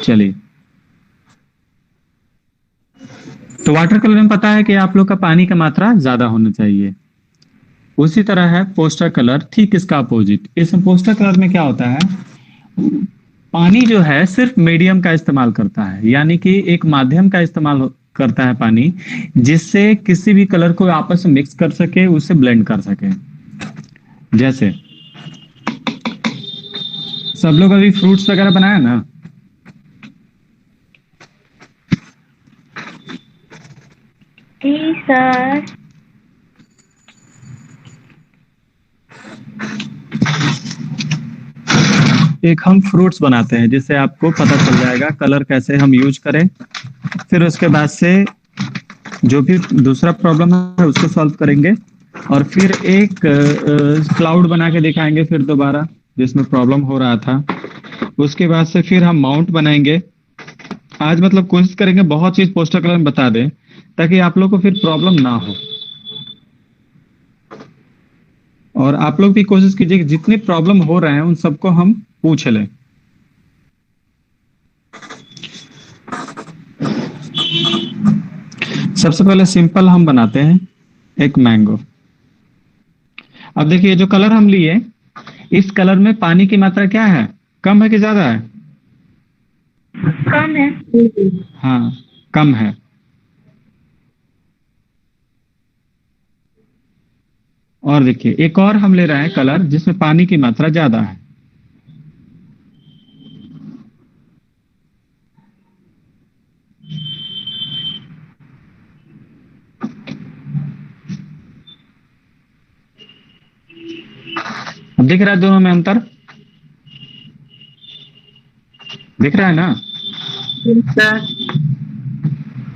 चलिए, तो water colour में पता है कि आप लोग का पानी का मात्रा ज्यादा होना चाहिए। उसी तरह है पोस्टर कलर, ठीक इसका अपोजिट। इस पोस्टर कलर में क्या होता है, पानी जो है सिर्फ मीडियम का इस्तेमाल करता है, यानी कि एक माध्यम का इस्तेमाल करता है पानी, जिससे किसी भी कलर को आपस में मिक्स कर सके, उसे ब्लेंड कर सके। जैसे सब लोग अभी फ्रूट्स वगैरह बनाया ना, जी सर। एक हम फ्रूट्स बनाते हैं जिससे आपको पता चल जाएगा कलर कैसे हम यूज करें। फिर उसके बाद से जो भी दूसरा प्रॉब्लम है उसको सॉल्व करेंगे, और फिर एक क्लाउड बना के दिखाएंगे फिर दोबारा, जिसमें प्रॉब्लम हो रहा था। उसके बाद से फिर हम माउंट बनाएंगे। आज मतलब कोशिश करेंगे बहुत चीज पोस्टर कलर में बता दें, ताकि आप लोग को फिर प्रॉब्लम ना हो। और आप लोग भी कोशिश कीजिए कि जितनी प्रॉब्लम हो रहे हैं उन सबको हम पूछ लें। सबसे पहले सिंपल हम बनाते हैं एक मैंगो। अब देखिए जो कलर हम लिए, इस कलर में पानी की मात्रा क्या है, कम है कि ज्यादा है? कम है। हाँ, कम है। और देखिए एक और हम ले रहे हैं कलर जिसमें पानी की मात्रा ज्यादा है। अब दिख रहा है दोनों में अंतर, दिख रहा है ना? सर।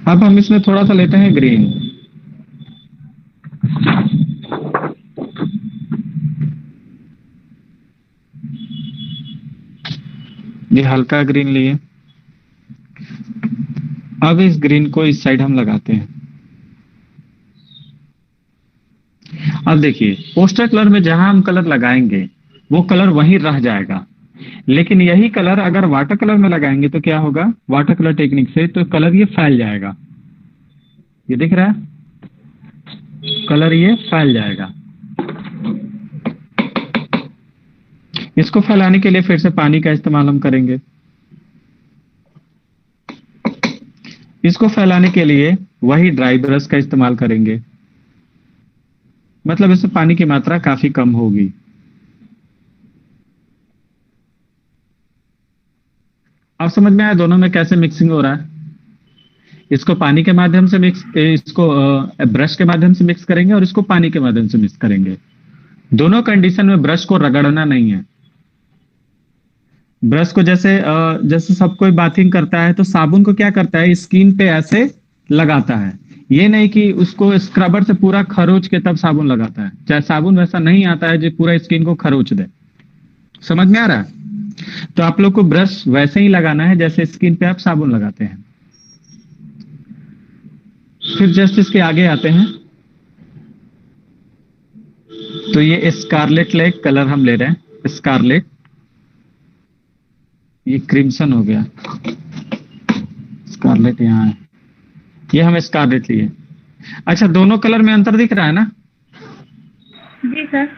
अब हम इसमें थोड़ा सा लेते हैं ग्रीन। ये हल्का ग्रीन लिए। अब इस ग्रीन को इस साइड हम लगाते हैं। अब देखिए पोस्टर कलर में जहां हम कलर लगाएंगे वो कलर वहीं रह जाएगा, लेकिन यही कलर अगर वाटर कलर में लगाएंगे तो क्या होगा, वाटर कलर टेक्निक से तो कलर ये फैल जाएगा। ये दिख रहा है, कलर ये फैल जाएगा। इसको फैलाने के लिए फिर से पानी का इस्तेमाल हम करेंगे। इसको फैलाने के लिए वही ड्राई ब्रश का इस्तेमाल करेंगे, मतलब इसमें पानी की मात्रा काफी कम होगी। अब समझ में आया दोनों में कैसे मिक्सिंग हो रहा है। इसको पानी के माध्यम से इसको ब्रश के माध्यम से मिक्स करेंगे और इसको पानी के माध्यम से मिक्स करेंगे। दोनों कंडीशन में ब्रश को रगड़ना नहीं है। ब्रश को जैसे सब कोई बाथिंग करता है तो साबुन को क्या करता है, स्किन पे ऐसे लगाता है। ये नहीं कि उसको स्क्रबर से पूरा खरोच के तब साबुन लगाता है। चाहे साबुन वैसा नहीं आता है जो पूरा स्किन को खरोच दे। समझ में आ रहा है? तो आप लोग को ब्रश वैसे ही लगाना है जैसे स्किन पे आप साबुन लगाते हैं। फिर जस्ट इसके आगे आते हैं, तो ये स्कारलेट लेक कलर हम ले रहे हैं, स्कारलेट। ये क्रिम्सन हो गया, स्कारलेट यहाँ है, ये हम स्कारलेट लिए। अच्छा दोनों कलर में अंतर दिख रहा है ना? जी सर।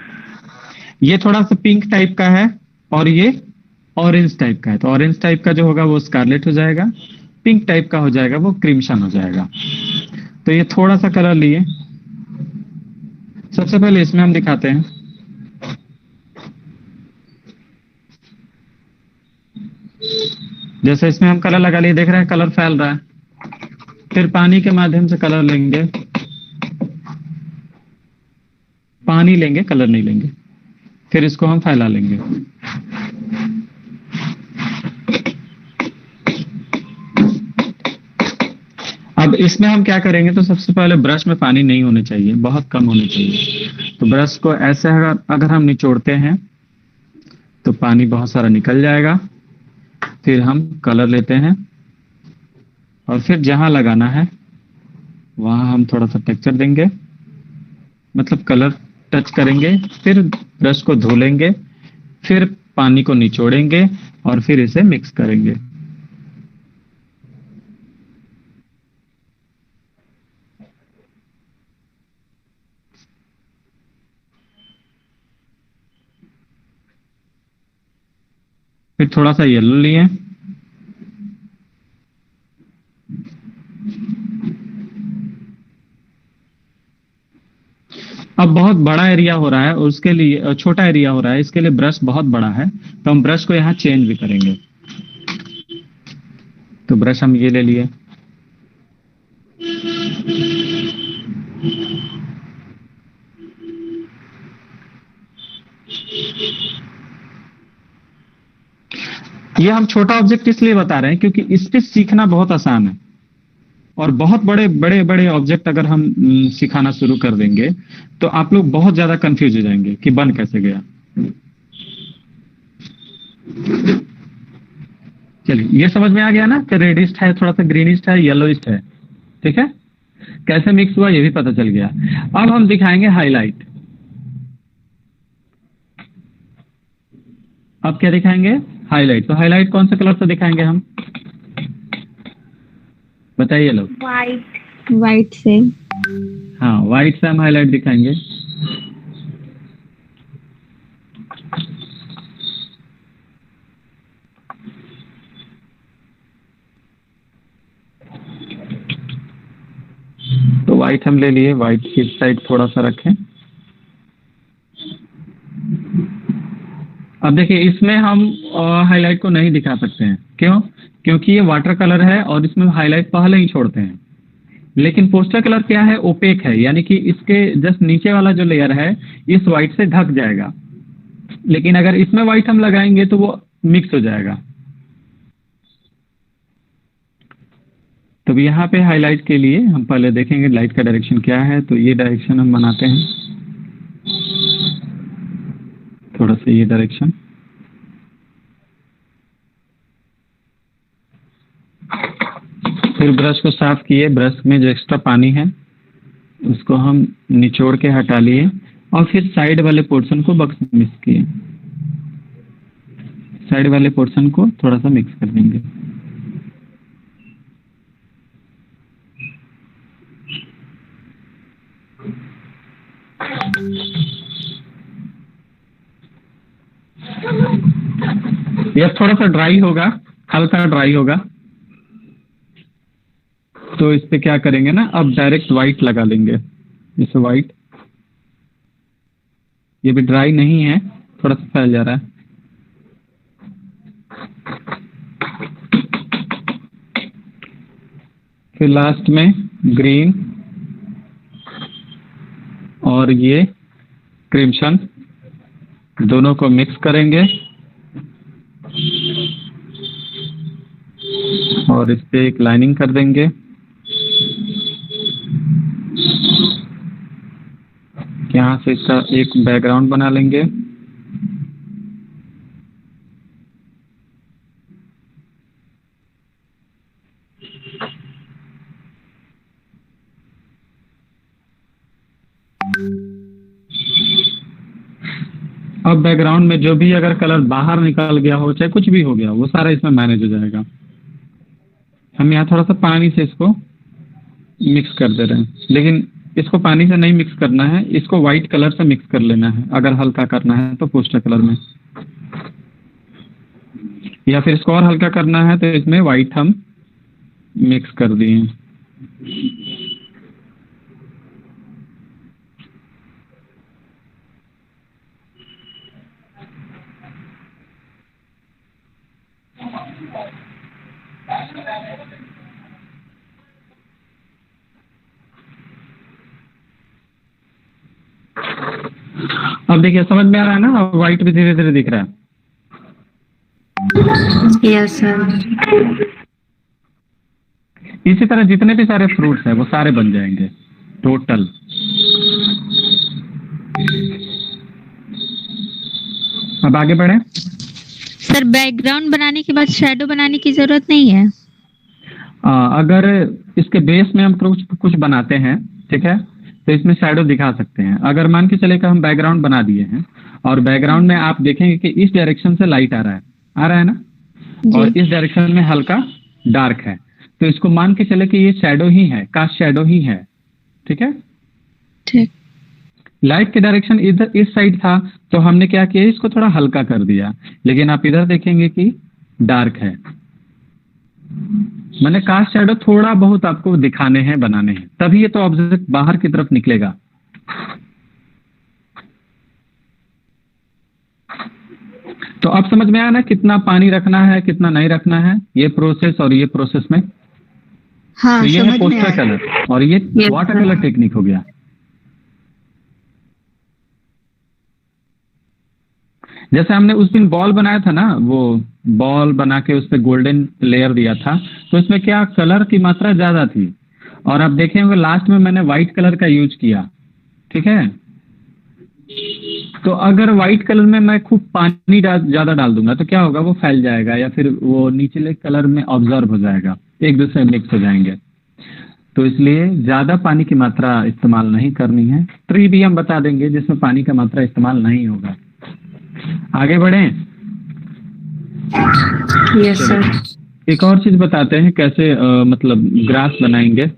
ये थोड़ा सा पिंक टाइप का है और ये ऑरेंज टाइप का है, तो ऑरेंज टाइप का जो होगा वो स्कारलेट हो जाएगा, पिंक टाइप का हो जाएगा वो क्रिम्सन हो जाएगा। तो ये थोड़ा सा कलर लिए। सबसे पहले इसमें हम दिखाते हैं। जैसे इसमें हम कलर लगा लिए, देख रहे हैं कलर फैल रहा है। फिर पानी के माध्यम से कलर लेंगे, पानी लेंगे कलर नहीं लेंगे। फिर इसको हम फैला लेंगे। अब इसमें हम क्या करेंगे, तो सबसे पहले ब्रश में पानी नहीं होने चाहिए, बहुत कम होने चाहिए। तो ब्रश को ऐसे अगर हम निचोड़ते हैं तो पानी बहुत सारा निकल जाएगा। फिर हम कलर लेते हैं और फिर जहां लगाना है वहां हम थोड़ा सा टेक्सचर देंगे, मतलब कलर टच करेंगे। फिर ब्रश को धो लेंगे, फिर पानी को निचोड़ेंगे और फिर इसे मिक्स करेंगे। फिर थोड़ा सा येलो लिए, अब बहुत बड़ा एरिया हो रहा है, उसके लिए छोटा एरिया हो रहा है, इसके लिए ब्रश बहुत बड़ा है, तो हम ब्रश को यहाँ चेंज भी करेंगे। तो ब्रश हम ये ले लिए, ये हम छोटा ऑब्जेक्ट इसलिए बता रहे हैं क्योंकि इस पे सीखना बहुत आसान है, और बहुत बड़े बड़े बड़े ऑब्जेक्ट अगर हम सिखाना शुरू कर देंगे तो आप लोग बहुत ज्यादा कंफ्यूज हो जाएंगे कि बन कैसे गया। चलिए, ये समझ में आ गया ना कि रेडिस्ट है, थोड़ा सा ग्रीनिस्ट है, येलोइस्ट है, ठीक है। कैसे मिक्स हुआ ये भी पता चल गया। अब हम दिखाएंगे हाईलाइट। अब क्या दिखाएंगे? हाईलाइट। तो हाईलाइट कौन से कलर से दिखाएंगे हम, बताइए लोग। वाइट से। हाँ, व्हाइट से हम हाईलाइट दिखाएंगे। तो व्हाइट हम ले लिए, व्हाइट की साइड थोड़ा सा रखें। अब देखिए, इसमें हम हाईलाइट को नहीं दिखा सकते हैं, क्यों? क्योंकि ये वाटर कलर है और इसमें हाईलाइट पहले ही छोड़ते हैं। लेकिन पोस्टर कलर क्या है? ओपेक है, यानी कि इसके जस्ट नीचे वाला जो लेयर है इस व्हाइट से ढक जाएगा। लेकिन अगर इसमें व्हाइट हम लगाएंगे तो वो मिक्स हो जाएगा। तो यहाँ पे हाईलाइट के लिए हम पहले देखेंगे लाइट का डायरेक्शन क्या है। तो ये डायरेक्शन हम बनाते हैं, थोड़ा सा ये डायरेक्शन। फिर ब्रश को साफ किए, ब्रश में जो एक्स्ट्रा पानी है उसको हम निचोड़ के हटा लिए, और फिर साइड वाले पोर्शन को बक्स मिक्स किए। साइड वाले पोर्शन को थोड़ा सा मिक्स कर देंगे। यह थोड़ा सा ड्राई होगा, हल्का ड्राई होगा। तो इस पे क्या करेंगे ना, अब डायरेक्ट व्हाइट लगा लेंगे। इस व्हाइट, ये भी ड्राई नहीं है, थोड़ा सा फैल जा रहा है। फिर लास्ट में ग्रीन और ये क्रिम्सन दोनों को मिक्स करेंगे, और इस पे एक लाइनिंग कर देंगे। यहाँ से इसका एक बैकग्राउंड बना लेंगे। अब बैकग्राउंड में जो भी अगर कलर बाहर निकल गया हो, चाहे कुछ भी हो गया, वो सारा इसमें मैनेज हो जाएगा। हम यहाँ थोड़ा सा पानी से इसको मिक्स कर दे रहे हैं, लेकिन इसको पानी से नहीं मिक्स करना है, इसको व्हाइट कलर से मिक्स कर लेना है अगर हल्का करना है तो पोस्टर कलर में, या फिर इसको और हल्का करना है तो इसमें व्हाइट हम मिक्स कर दिए। अब देखिए, समझ में आ रहा है ना, अब व्हाइट भी धीरे धीरे दिख रहा है। Yes sir. इसी तरह जितने भी सारे फ्रूट्स हैं वो सारे बन जाएंगे टोटल। अब आगे बढ़े। सर, बैकग्राउंड बनाने के बाद शैडो बनाने की जरूरत नहीं है? अगर इसके बेस में हम कुछ बनाते हैं, ठीक है, तो इसमें शैडो दिखा सकते हैं। अगर मान के चले कि हम बैकग्राउंड बना दिए हैं और बैकग्राउंड में आप देखेंगे कि इस डायरेक्शन से लाइट आ रहा है ना, और इस डायरेक्शन में हल्का डार्क है, तो इसको मान के चले कि ये शैडो ही है, कास्ट शैडो ही है, ठीक है। ठीक। लाइट की डायरेक्शन इधर इस साइड था, तो हमने क्या किया, इसको थोड़ा हल्का कर दिया। लेकिन आप इधर देखेंगे कि डार्क है। मैंने कास्ट शैडो थोड़ा बहुत आपको दिखाने हैं, बनाने हैं, तभी ये तो ऑब्जेक्ट बाहर की तरफ निकलेगा। तो अब समझ में आया ना कितना पानी रखना है, कितना नहीं रखना है, ये प्रोसेस और ये प्रोसेस में। हाँ तो ये है समझ में पोस्टर आया। कलर और ये Yes, water sir. Colour technique हो गया। जैसे हमने उस दिन बॉल बनाया था ना, वो बॉल बना के उस पर गोल्डन लेयर दिया था, तो इसमें क्या कलर की मात्रा ज्यादा थी। और आप देखे होंगे लास्ट में मैंने व्हाइट कलर का यूज किया, ठीक है। तो अगर व्हाइट कलर में मैं खूब पानी ज्यादा डाल दूंगा तो क्या होगा, वो फैल जाएगा या फिर वो निचले कलर में ऑब्जर्व हो जाएगा, एक दूसरे में मिक्स हो जाएंगे। तो इसलिए ज्यादा पानी की मात्रा इस्तेमाल नहीं करनी है। ट्री भी हम बता देंगे जिसमें पानी का मात्रा इस्तेमाल नहीं होगा। आगे बढ़ें। Yes sir. एक और चीज बताते हैं कैसे मतलब ग्रास बनाएंगे।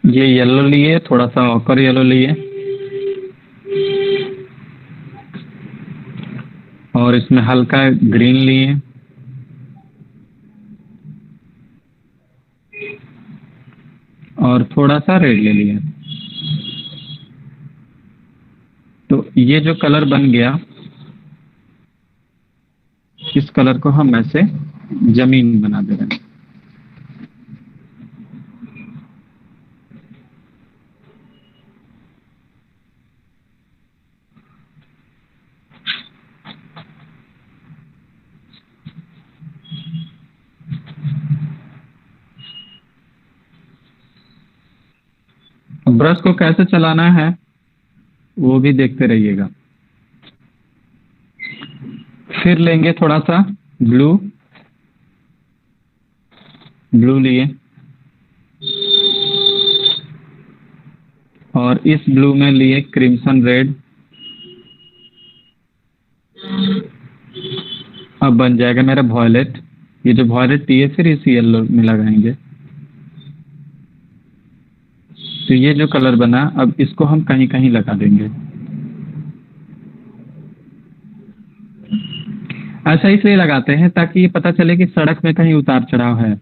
ये येलो लिए, थोड़ा सा ऑकर येलो लिए, और इसमें हल्का ग्रीन लिए, और थोड़ा सा रेड ले लिया। तो ये जो कलर बन गया, इस कलर को हम ऐसे जमीन बना दे रहे हैं। ब्रश को कैसे चलाना है वो भी देखते रहिएगा। फिर लेंगे थोड़ा सा ब्लू, ब्लू लिए, और इस ब्लू में लिए क्रिम्सन रेड। अब बन जाएगा मेरा वॉयलेट। ये जो वॉयलेट लिए फिर इस येलो में लगाएंगे। तो ये जो कलर बना, अब इसको हम कहीं कहीं लगा देंगे। ऐसा इसलिए लगाते हैं ताकि ये पता चले कि सड़क में कहीं उतार चढ़ाव है।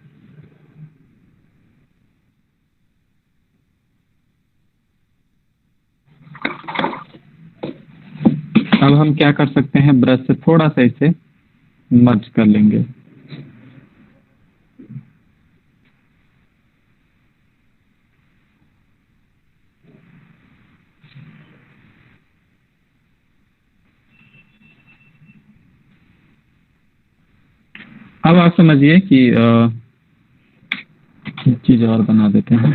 अब हम क्या कर सकते हैं, ब्रश से थोड़ा सा इसे मर्ज कर लेंगे। अब आप समझिए कि एक चीज और बना देते हैं।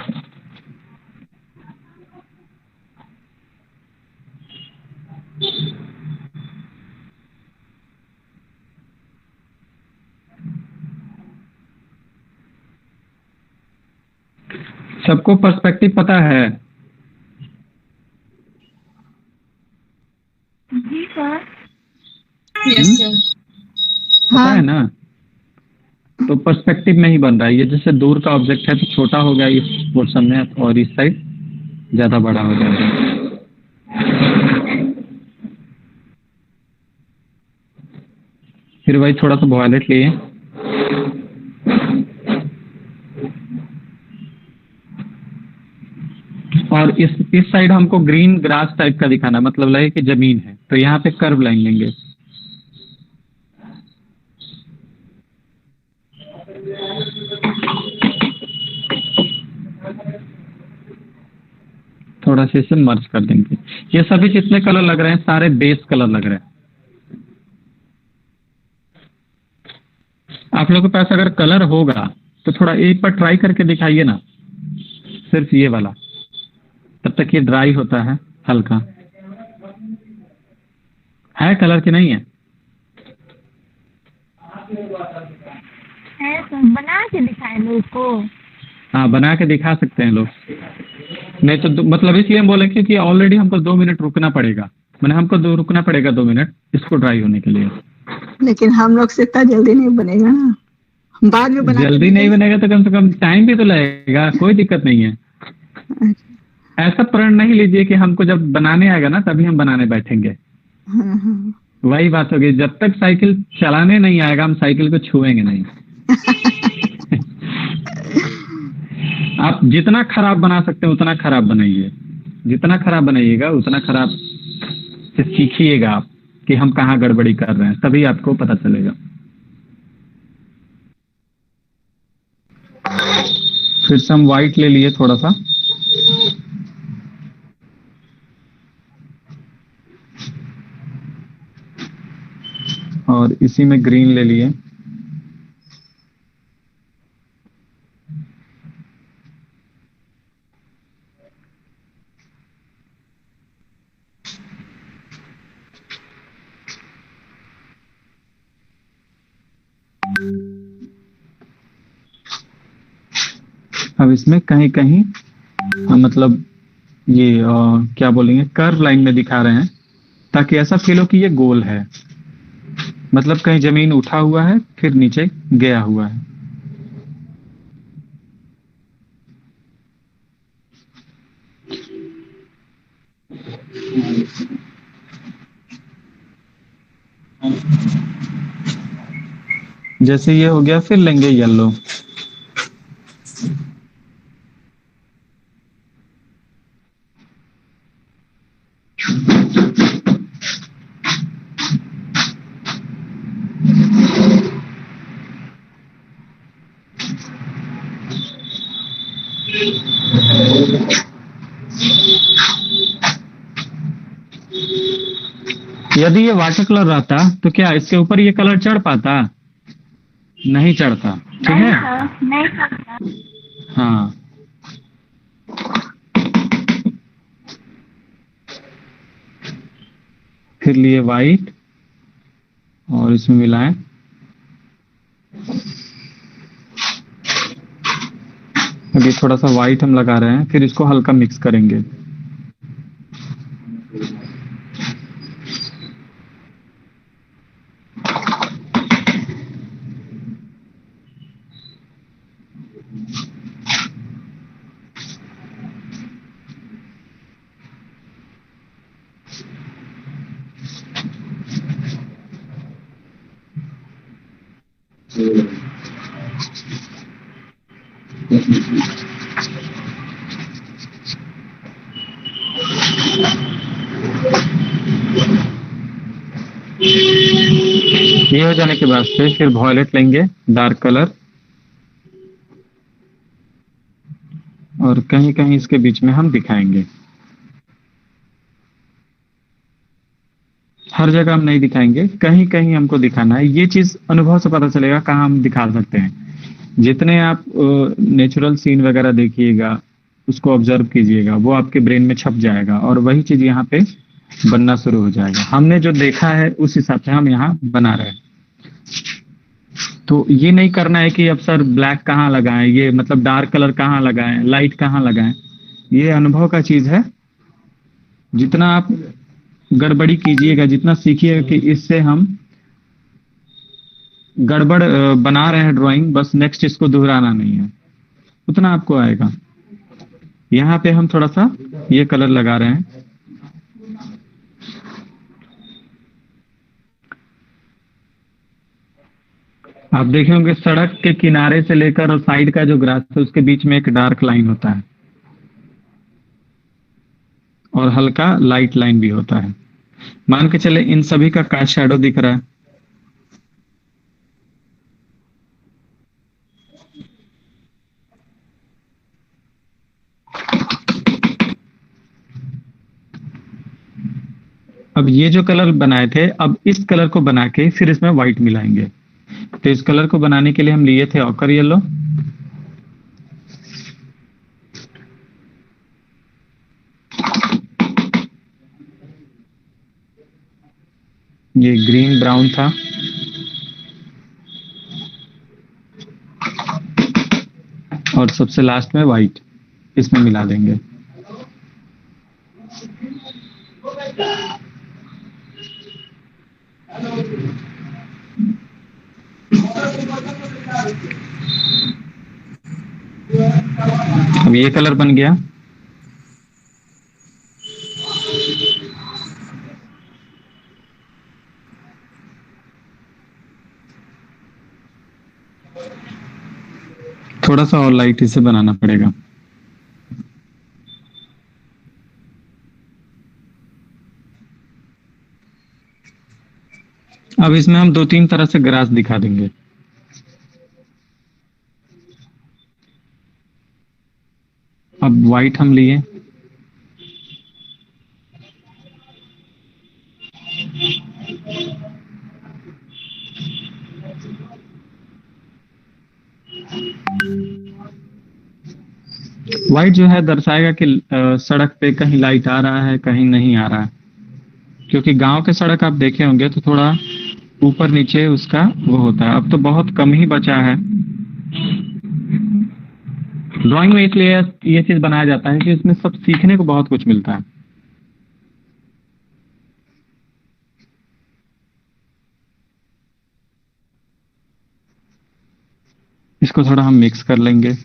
सबको पर्सपेक्टिव पता है? जी सर। Yes sir. पता है ना। तो पर्सपेक्टिव में ही बन रहा है। ये जैसे दूर का ऑब्जेक्ट है तो छोटा हो गया इस पोर्शन में, और इस साइड ज्यादा बड़ा हो जाएगा। फिर वही थोड़ा सा वॉयलेट लिए, और इस साइड हमको ग्रीन ग्रास टाइप का दिखाना, मतलब लगे कि जमीन है, तो यहाँ पे कर्व लाइन लेंगे। थोड़ा सा इसे मर्ज कर देंगे। ये सभी जितने कलर लग रहे हैं सारे बेस कलर लग रहे हैं। आप लोगों के पास अगर कलर होगा तो थोड़ा एक बार ट्राई करके दिखाइए ना, सिर्फ ये वाला, तब तक ये ड्राई होता है हल्का। है कलर की नहीं है? है तो बना के दिखाए लोग को। हाँ, बना के दिखा सकते हैं लोग। नहीं तो मतलब इसलिए हम बोले क्योंकि ऑलरेडी हमको 2 मिनट रुकना पड़ेगा, मैंने हमको रुकना पड़ेगा 2 मिनट इसको ड्राई होने के लिए। लेकिन हम लोग से इतना जल्दी नहीं बनेगा ना, बाद में बना के जल्दी नहीं बनेगा तो कम से कम टाइम भी तो लगेगा, कोई दिक्कत नहीं है। ऐसा प्रण नहीं लीजिए कि हमको जब बनाने आएगा ना तभी हम बनाने बैठेंगे। वही बात होगी, जब तक साइकिल चलाने नहीं आएगा हम साइकिल को छुएंगे नहीं। आप जितना खराब बना सकते हैं उतना खराब बनाइए, जितना खराब बनाइएगा उतना खराब से सीखिएगा आप कि हम कहाँ गड़बड़ी कर रहे हैं, तभी आपको पता चलेगा। फिर से हम व्हाइट ले लिए थोड़ा सा, और इसी में ग्रीन ले लिए। अब इसमें कहीं कहीं मतलब ये क्या बोलेंगे कर्व लाइन में दिखा रहे हैं ताकि ऐसा फील हो कि ये गोल है, मतलब कहीं जमीन उठा हुआ है फिर नीचे गया हुआ है। जैसे ये हो गया फिर लेंगे येलो। यदि ये वाटर कलर रहता तो क्या इसके ऊपर ये कलर चढ़ पाता? नहीं चढ़ता, ठीक है। नहीं करता। हाँ, फिर लिए वाइट और इसमें मिलाएं। अभी थोड़ा सा वाइट हम लगा रहे हैं, फिर इसको हल्का मिक्स करेंगे। ये हो जाने के बाद से फिर वॉयलेट लेंगे, डार्क कलर, और कहीं कहीं इसके बीच में हम दिखाएंगे। हर जगह हम नहीं दिखाएंगे, कहीं कहीं हमको दिखाना है। ये चीज अनुभव से पता चलेगा कहाँ हम दिखा सकते हैं। जितने आप नेचुरल सीन वगैरह देखिएगा उसको ऑब्जर्व कीजिएगा, वो आपके ब्रेन में छप जाएगा और वही चीज यहाँ पे बनना शुरू हो जाएगा। हमने जो देखा है उस हिसाब से हम यहाँ बना रहे हैं। तो ये नहीं करना है कि अब सर ब्लैक कहाँ लगाएं, ये मतलब डार्क कलर कहाँ लगाएं, लाइट कहाँ लगाएं। ये अनुभव का चीज है। जितना आप गड़बड़ी कीजिएगा, जितना सीखिएगा कि इससे हम गड़बड़ बना रहे हैं ड्राइंग, बस नेक्स्ट इसको दोहराना नहीं है, उतना आपको आएगा। यहाँ पे हम थोड़ा सा ये कलर लगा रहे हैं। आप देखे होंगे सड़क के किनारे से लेकर और साइड का जो ग्रास है उसके बीच में एक डार्क लाइन होता है और हल्का लाइट लाइन भी होता है। मान के चले इन सभी का कास्ट शैडो दिख रहा है। अब ये जो कलर बनाए थे, अब इस कलर को बना के फिर इसमें व्हाइट मिलाएंगे। तो इस कलर को बनाने के लिए हम लिए थे ऑकर येलो, ये ग्रीन ब्राउन था, और सबसे लास्ट में व्हाइट इसमें मिला देंगे। अब ये कलर बन गया। थोड़ा सा और लाइट इसे बनाना पड़ेगा। अब इसमें हम 2-3 तरह से ग्रास दिखा देंगे। अब व्हाइट हम लिए, व्हाइट जो है दर्शाएगा कि सड़क पे कहीं लाइट आ रहा है, कहीं नहीं आ रहा है। क्योंकि गांव के सड़क आप देखे होंगे तो थोड़ा ऊपर नीचे उसका वो होता है। अब तो बहुत कम ही बचा है। ड्राइंग में इसलिए ये चीज बनाया जाता है कि इसमें सब सीखने को बहुत कुछ मिलता है। इसको थोड़ा हम मिक्स कर लेंगे।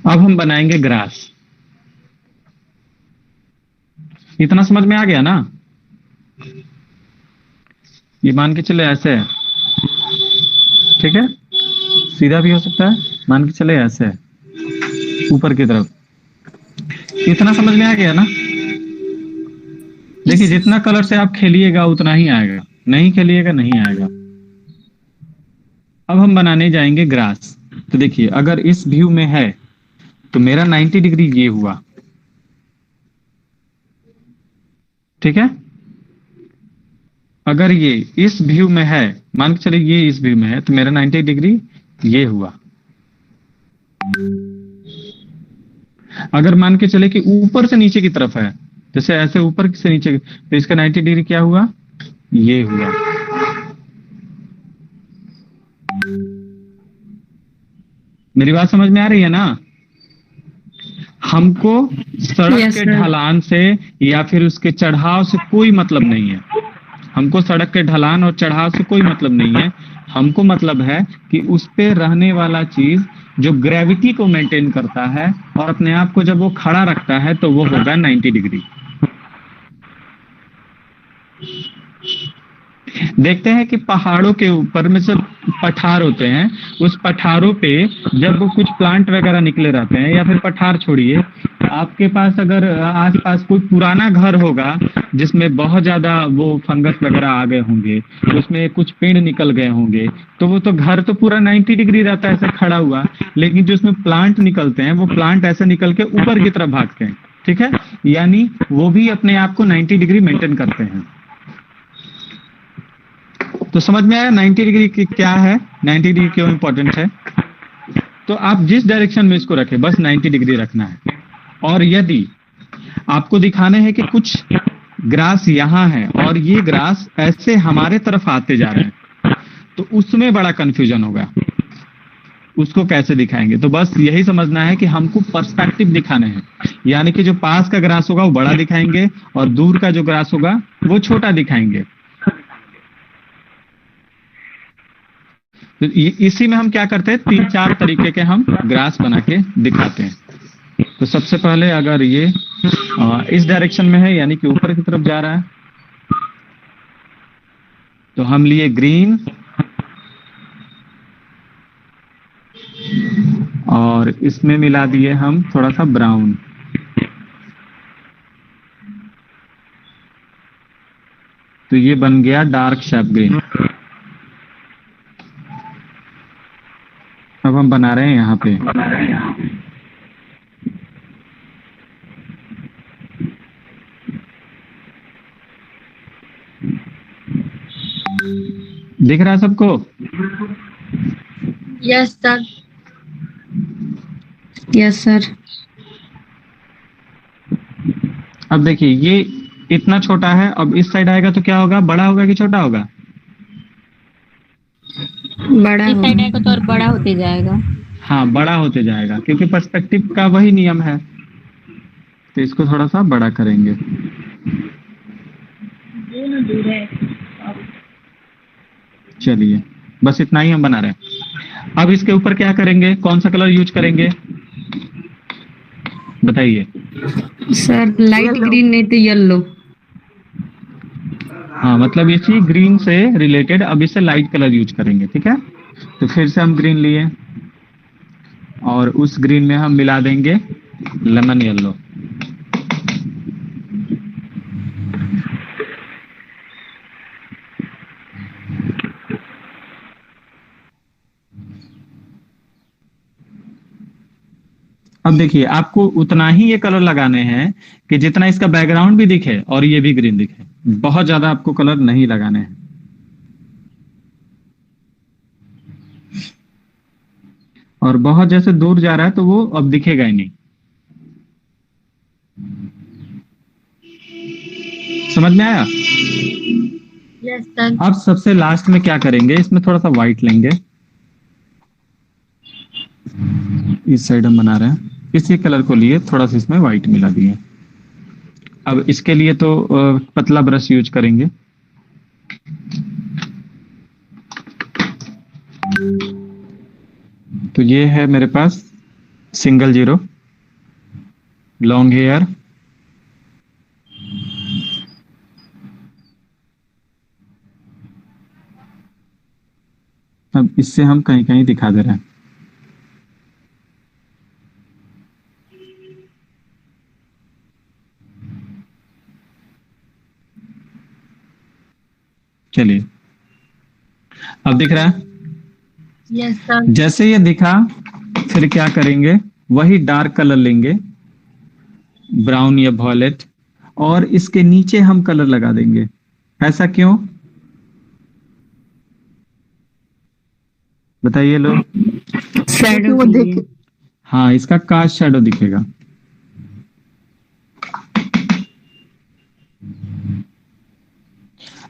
अब हम बनाएंगे ग्रास। इतना समझ में आ गया ना? ये मान के चले ऐसे है, ठीक है? सीधा भी हो सकता है, मान के चले ऐसे है ऊपर की तरफ। इतना समझ में आ गया ना? देखिए जितना कलर से आप खेलिएगा उतना ही आएगा, नहीं खेलिएगा नहीं आएगा। अब हम बनाने जाएंगे ग्रास। तो देखिए अगर इस व्यू में है तो मेरा 90 डिग्री ये हुआ, ठीक है? अगर ये इस व्यू में है, मान के चलिए ये इस व्यू में है, तो मेरा 90 डिग्री ये हुआ। अगर मान के चले कि ऊपर से नीचे की तरफ है, जैसे ऐसे ऊपर से नीचे, तो इसका 90 डिग्री क्या हुआ? ये हुआ। मेरी बात समझ में आ रही है ना? हमको सड़क Yes, के sir. ढलान से या फिर उसके चढ़ाव से कोई मतलब नहीं है। हमको सड़क के ढलान और चढ़ाव से कोई मतलब नहीं है। हमको मतलब है कि उस पे रहने वाला चीज जो ग्रेविटी को मेंटेन करता है और अपने आप को जब वो खड़ा रखता है तो वो होगा 90 डिग्री। देखते हैं कि पहाड़ों के ऊपर में सब पठार होते हैं, उस पठारों पे जब वो कुछ प्लांट वगैरह निकले रहते हैं, या फिर पठार छोड़िए, आपके पास अगर आसपास कोई पुराना घर होगा जिसमें बहुत ज्यादा वो फंगस वगैरह आ गए होंगे, उसमें कुछ पेड़ निकल गए होंगे, तो वो तो घर तो पूरा 90 डिग्री रहता है ऐसे खड़ा हुआ, लेकिन जो उसमें प्लांट निकलते हैं वो प्लांट ऐसे निकल के ऊपर की तरफ भागते हैं, ठीक है? यानी वो भी अपने आप को 90 डिग्री मेंटेन करते हैं। तो समझ में आया 90 डिग्री की क्या है, 90 डिग्री क्यों इंपॉर्टेंट है? तो आप जिस डायरेक्शन में इसको रखें बस 90 डिग्री रखना है। और यदि आपको दिखाने हैं कि कुछ ग्रास यहाँ है और ये ग्रास ऐसे हमारे तरफ आते जा रहे हैं, तो उसमें बड़ा कंफ्यूजन होगा। उसको कैसे दिखाएंगे? तो बस यही समझना है कि हमको पर्सपेक्टिव दिखाने हैं, यानी कि जो पास का ग्रास होगा वो बड़ा दिखाएंगे और दूर का जो ग्रास होगा वो छोटा दिखाएंगे। तो इसी में हम क्या करते हैं, 3-4 तरीके के हम ग्रास बना के दिखाते हैं। तो सबसे पहले अगर ये इस डायरेक्शन में है यानी कि ऊपर की तरफ जा रहा है, तो हम लिए ग्रीन और इसमें मिला दिए हम थोड़ा सा ब्राउन। तो ये बन गया डार्क शेप ग्रीन। अब हम बना रहे हैं यहाँ पे दिख रहा है सबको? Yes sir. Yes sir. अब देखिए ये इतना छोटा है, अब इस साइड आएगा तो क्या होगा, बड़ा होगा कि छोटा होगा? बड़ा इस साइड होगा। आएगा तो और बड़ा होते जाएगा। हाँ बड़ा होते जाएगा, क्योंकि पर्सपेक्टिव का वही नियम है। तो इसको थोड़ा सा बड़ा करेंगे। चलिए बस इतना ही हम बना रहे हैं। अब इसके ऊपर क्या करेंगे, कौन सा कलर यूज करेंगे बताइए? Sir light Yellow. ग्रीन नहीं तो येलो। हाँ मतलब इसी ग्रीन से रिलेटेड अब इसे लाइट कलर यूज करेंगे, ठीक है। तो फिर से हम ग्रीन लिए और उस ग्रीन में हम मिला देंगे लेमन येलो। अब देखिए आपको उतना ही ये कलर लगाने हैं कि जितना इसका बैकग्राउंड भी दिखे और ये भी ग्रीन दिखे। बहुत ज्यादा आपको कलर नहीं लगाने हैं। और बहुत जैसे दूर जा रहा है तो वो अब दिखेगा ही नहीं। समझ में आया? Yes sir. अब सबसे लास्ट में क्या करेंगे, इसमें थोड़ा सा व्हाइट लेंगे। इस साइड हम बना रहे हैं, इसी कलर को लिए थोड़ा सा इसमें व्हाइट मिला दिए। अब इसके लिए तो पतला ब्रश यूज करेंगे। तो ये है मेरे पास सिंगल जीरो, लॉन्ग हेयर, अब इससे हम कहीं कहीं दिखा दे रहे हैं। चलिए अब दिख रहा है? Yes sir. जैसे ये दिखा फिर क्या करेंगे, वही डार्क कलर लेंगे, ब्राउन या वॉयलेट, और इसके नीचे हम कलर लगा देंगे। ऐसा क्यों बताइए लोग? क्योंकि शैडो वो के देख लिए। हाँ इसका कास्ट शैडो दिखेगा।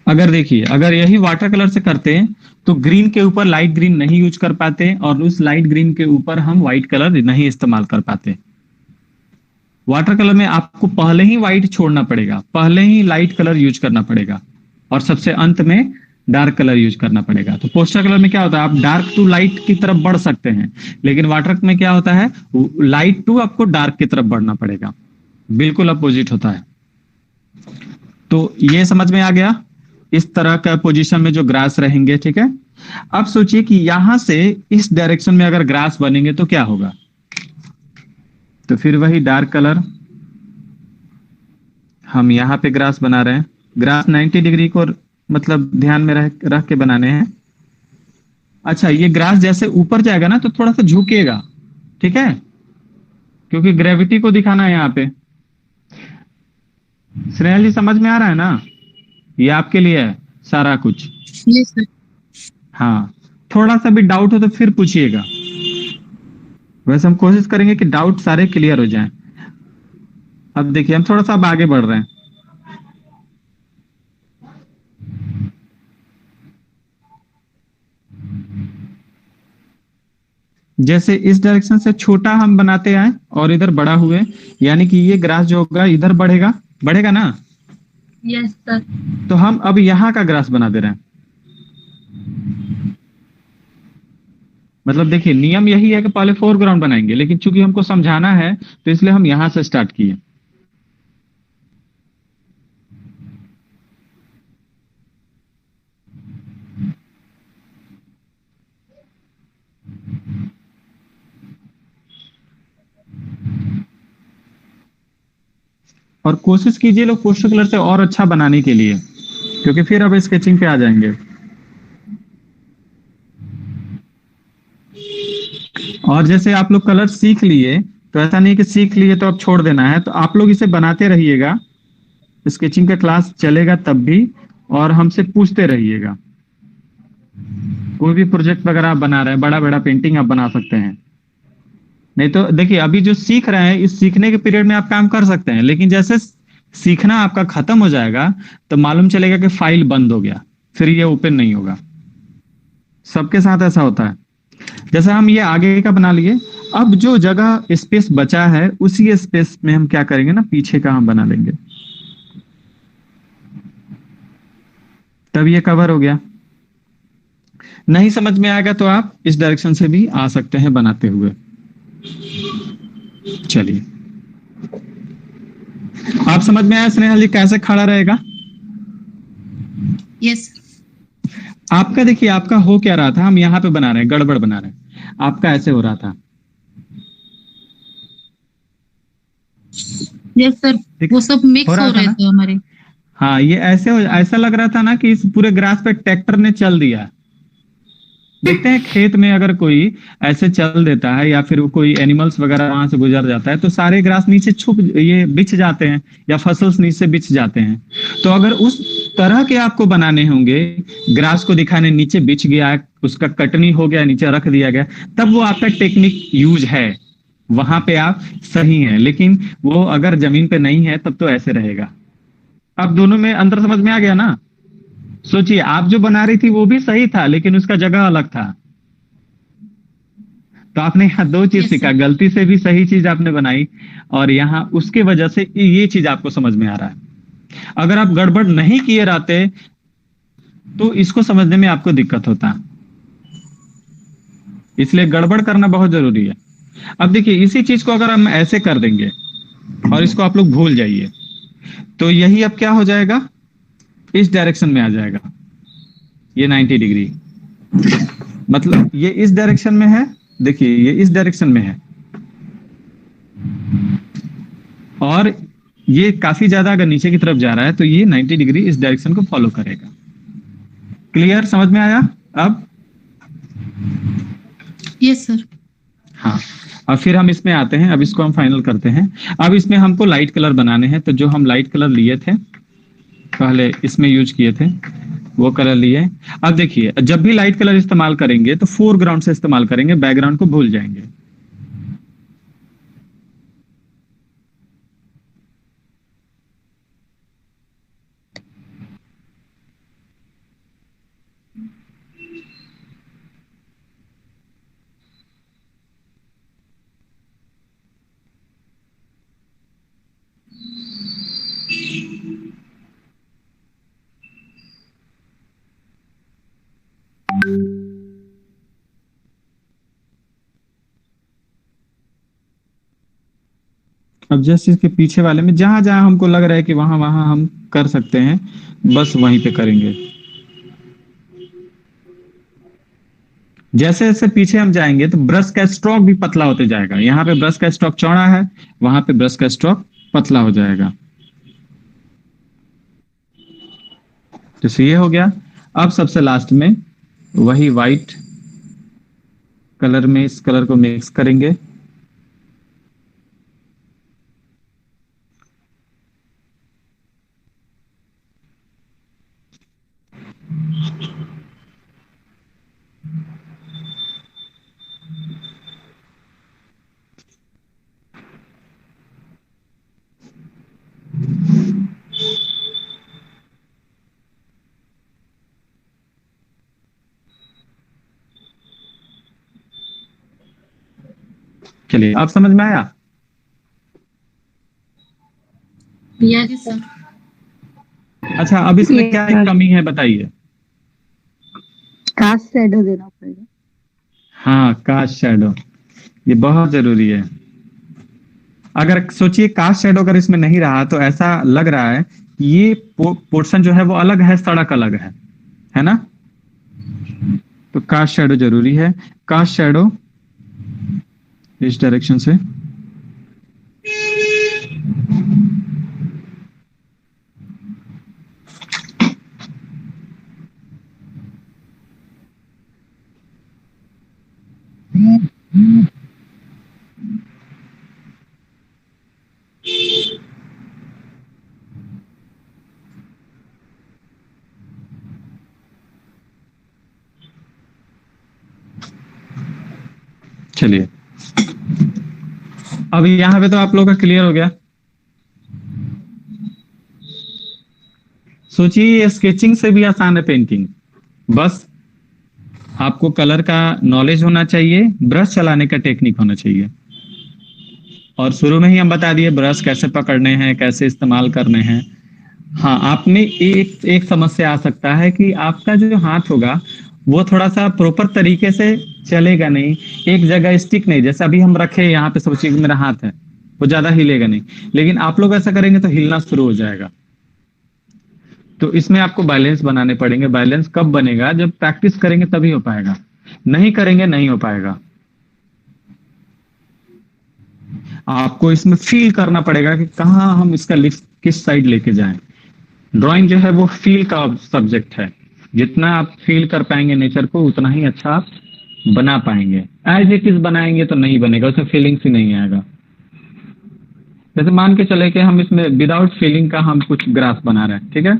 अगर देखिए अगर यही वाटर कलर से करते हैं तो ग्रीन के ऊपर लाइट ग्रीन नहीं यूज कर पाते और उस लाइट ग्रीन के ऊपर हम व्हाइट कलर नहीं इस्तेमाल कर पाते। वाटर कलर में आपको पहले ही व्हाइट छोड़ना पड़ेगा, पहले ही लाइट कलर यूज करना पड़ेगा और सबसे अंत में डार्क कलर यूज करना पड़ेगा। तो पोस्टर कलर में क्या होता है, आप डार्क टू लाइट की तरफ बढ़ सकते हैं, लेकिन वाटर में क्या होता है, लाइट टू आपको डार्क की तरफ बढ़ना पड़ेगा, बिल्कुल अपोजिट होता है। तो ये समझ में आ गया, इस तरह का पोजीशन में जो ग्रास रहेंगे, ठीक है। अब सोचिए कि यहां से इस डायरेक्शन में अगर ग्रास बनेंगे तो क्या होगा, तो फिर वही डार्क कलर हम यहाँ पे ग्रास बना रहे हैं। ग्रास 90 डिग्री को मतलब ध्यान में रख के बनाने हैं। अच्छा ये ग्रास जैसे ऊपर जाएगा ना तो थोड़ा सा झुकेगा, ठीक है, क्योंकि ग्रेविटी को दिखाना है यहाँ पे। श्रेया जी समझ में आ रहा है ना, ये आपके लिए है सारा कुछ। Yes sir. हाँ थोड़ा सा भी डाउट हो तो फिर पूछिएगा, वैसे हम कोशिश करेंगे कि डाउट सारे क्लियर हो जाएं। अब देखिए हम थोड़ा सा अब आगे बढ़ रहे हैं। जैसे इस डायरेक्शन से छोटा हम बनाते आए और इधर बड़ा हुए, यानी कि ये ग्रास जो होगा इधर बढ़ेगा, बढ़ेगा ना। Yes sir. तो हम अब यहाँ का ग्रास बना दे रहे हैं। मतलब देखिए नियम यही है कि पहले फोरग्राउंड बनाएंगे, लेकिन चूंकि हमको समझाना है तो इसलिए हम यहां से स्टार्ट किए। और कोशिश कीजिए लोग पोस्टर कलर से और अच्छा बनाने के लिए, क्योंकि फिर अब स्केचिंग पे आ जाएंगे। और जैसे आप लोग कलर सीख लिए तो ऐसा नहीं कि सीख लिए तो अब छोड़ देना है, तो आप लोग इसे बनाते रहिएगा, स्केचिंग का क्लास चलेगा तब भी, और हमसे पूछते रहिएगा। कोई भी प्रोजेक्ट वगैरह आप बना रहे हैं, बड़ा बड़ा पेंटिंग आप बना सकते हैं, नहीं तो देखिए, अभी जो सीख रहे हैं इस सीखने के पीरियड में आप काम कर सकते हैं, लेकिन जैसे सीखना आपका खत्म हो जाएगा तो मालूम चलेगा कि फाइल बंद हो गया, फिर ये ओपन नहीं होगा। सबके साथ ऐसा होता है। जैसे हम ये आगे का बना लिए, अब जो जगह स्पेस बचा है उसी स्पेस में हम क्या करेंगे ना, पीछे का हम बना लेंगे, तब ये कवर हो गया। नहीं समझ में आएगा तो आप इस डायरेक्शन से भी आ सकते हैं बनाते हुए। चलिए, आप समझ में आया स्नेहल जी कैसे खड़ा रहेगा? यस। आपका देखिए, आपका हो क्या रहा था, हम यहाँ पे बना रहे हैं, गड़बड़ बना रहे हैं। आपका ऐसे हो रहा था। यस सर, वो सब मिक्स रहा हो था रहे ना? थे हमारे। हाँ, ये ऐसा लग रहा था ना कि इस पूरे ग्रास पे ट्रैक्टर ने चल दिया। देखते हैं खेत में अगर कोई ऐसे चल देता है या फिर कोई एनिमल्स वगैरह वहां से गुजर जाता है तो सारे ग्रास नीचे ये बिछ जाते हैं या फसल्स नीचे बिछ जाते हैं। तो अगर उस तरह के आपको बनाने होंगे, ग्रास को दिखाने नीचे बिछ गया, उसका कटनी हो गया, नीचे रख दिया गया, तब वो आपका टेक्निक यूज है, वहां पे आप सही हैं। लेकिन वो अगर जमीन पे नहीं है तब तो ऐसे रहेगा। अब दोनों में अंतर समझ में आ गया ना? सोचिए, आप जो बना रही थी वो भी सही था लेकिन उसका जगह अलग था। तो आपने यहाँ दो चीज Yes, सीखा, sir. गलती से भी सही चीज आपने बनाई और यहाँ उसके वजह से ये चीज आपको समझ में आ रहा है। अगर आप गड़बड़ नहीं किए रहते तो इसको समझने में आपको दिक्कत होता। इसलिए गड़बड़ करना बहुत जरूरी है। अब देखिए, इसी चीज को अगर हम ऐसे कर देंगे और इसको आप लोग भूल जाइए, तो यही अब क्या हो जाएगा, इस डायरेक्शन में आ जाएगा। ये 90 डिग्री, मतलब ये इस डायरेक्शन में है, देखिए ये इस डायरेक्शन में है और ये काफी ज्यादा अगर नीचे की तरफ जा रहा है तो ये 90 डिग्री इस डायरेक्शन को फॉलो करेगा। क्लियर, समझ में आया अब? Yes sir. हाँ, अब फिर हम इसमें आते हैं। अब इसको हम फाइनल करते हैं। अब इसमें हमको लाइट कलर बनाने हैं, तो जो हम लाइट कलर लिए थे पहले, इसमें यूज किए थे, वो कलर लिए। अब देखिए, जब भी लाइट कलर इस्तेमाल करेंगे तो फोरग्राउंड से इस्तेमाल करेंगे, बैकग्राउंड को भूल जाएंगे। अब जैसे इसके पीछे वाले में जहां जहां हमको लग रहा है कि वहां वहां हम कर सकते हैं, बस वहीं पे करेंगे। जैसे जैसे पीछे हम जाएंगे तो ब्रश का स्ट्रोक भी पतला होते जाएगा। यहाँ पे ब्रश का स्ट्रोक चौड़ा है, वहां पे ब्रश का स्ट्रोक पतला हो जाएगा। तो ये हो गया। अब सबसे लास्ट में वही व्हाइट कलर में इस कलर को मिक्स करेंगे। चलिए, आप समझ में आया? Yes sir. अच्छा, अब इसमें Yes, क्या sir. कमी है बताइए? कास्ट शैडो देना पड़ेगा। हाँ, कास्ट शैडो, ये बहुत जरूरी है। अगर सोचिए, कास्ट शैडो अगर इसमें नहीं रहा तो ऐसा लग रहा है कि ये पोर्शन जो है वो अलग है, सड़क अलग है ना? तो कास्ट शैडो जरूरी है। कास्ट शैडो इस डायरेक्शन से चलिए, अब यहाँ पे तो आप लोगों का क्लियर हो गया। सोचिए ये स्केचिंग से भी आसान है पेंटिंग, बस आपको कलर का नॉलेज होना चाहिए, ब्रश चलाने का टेक्निक होना चाहिए। और शुरू में ही हम बता दिए ब्रश कैसे पकड़ने हैं, कैसे इस्तेमाल करने हैं। हाँ, आप में एक समस्या आ सकता है कि आपका जो हाथ होगा वो थोड़ा सा प्रॉपर तरीके से चलेगा नहीं, एक जगह स्टिक नहीं। जैसे अभी हम रखे यहाँ पे, सोचिए मेरा हाथ है, वो ज्यादा हिलेगा नहीं, लेकिन आप लोग ऐसा करेंगे तो हिलना शुरू हो जाएगा। तो इसमें आपको बैलेंस बनाने पड़ेंगे। बैलेंस कब बनेगा? जब प्रैक्टिस करेंगे तभी हो पाएगा, नहीं करेंगे नहीं हो पाएगा। आपको इसमें फील करना पड़ेगा कि कहाँ हम इसका लिफ्ट किस साइड लेके जाएं। ड्राइंग जो है वो फील का सब्जेक्ट है, जितना आप फील कर पाएंगे नेचर को उतना ही अच्छा आप बना पाएंगे। एज इट इज बनाएंगे तो नहीं बनेगा, उसमें फीलिंग्स ही नहीं आएगा। जैसे मान के चले कि हम इसमें विदाउट फीलिंग का हम कुछ ग्राफ बना रहे हैं, ठीक है।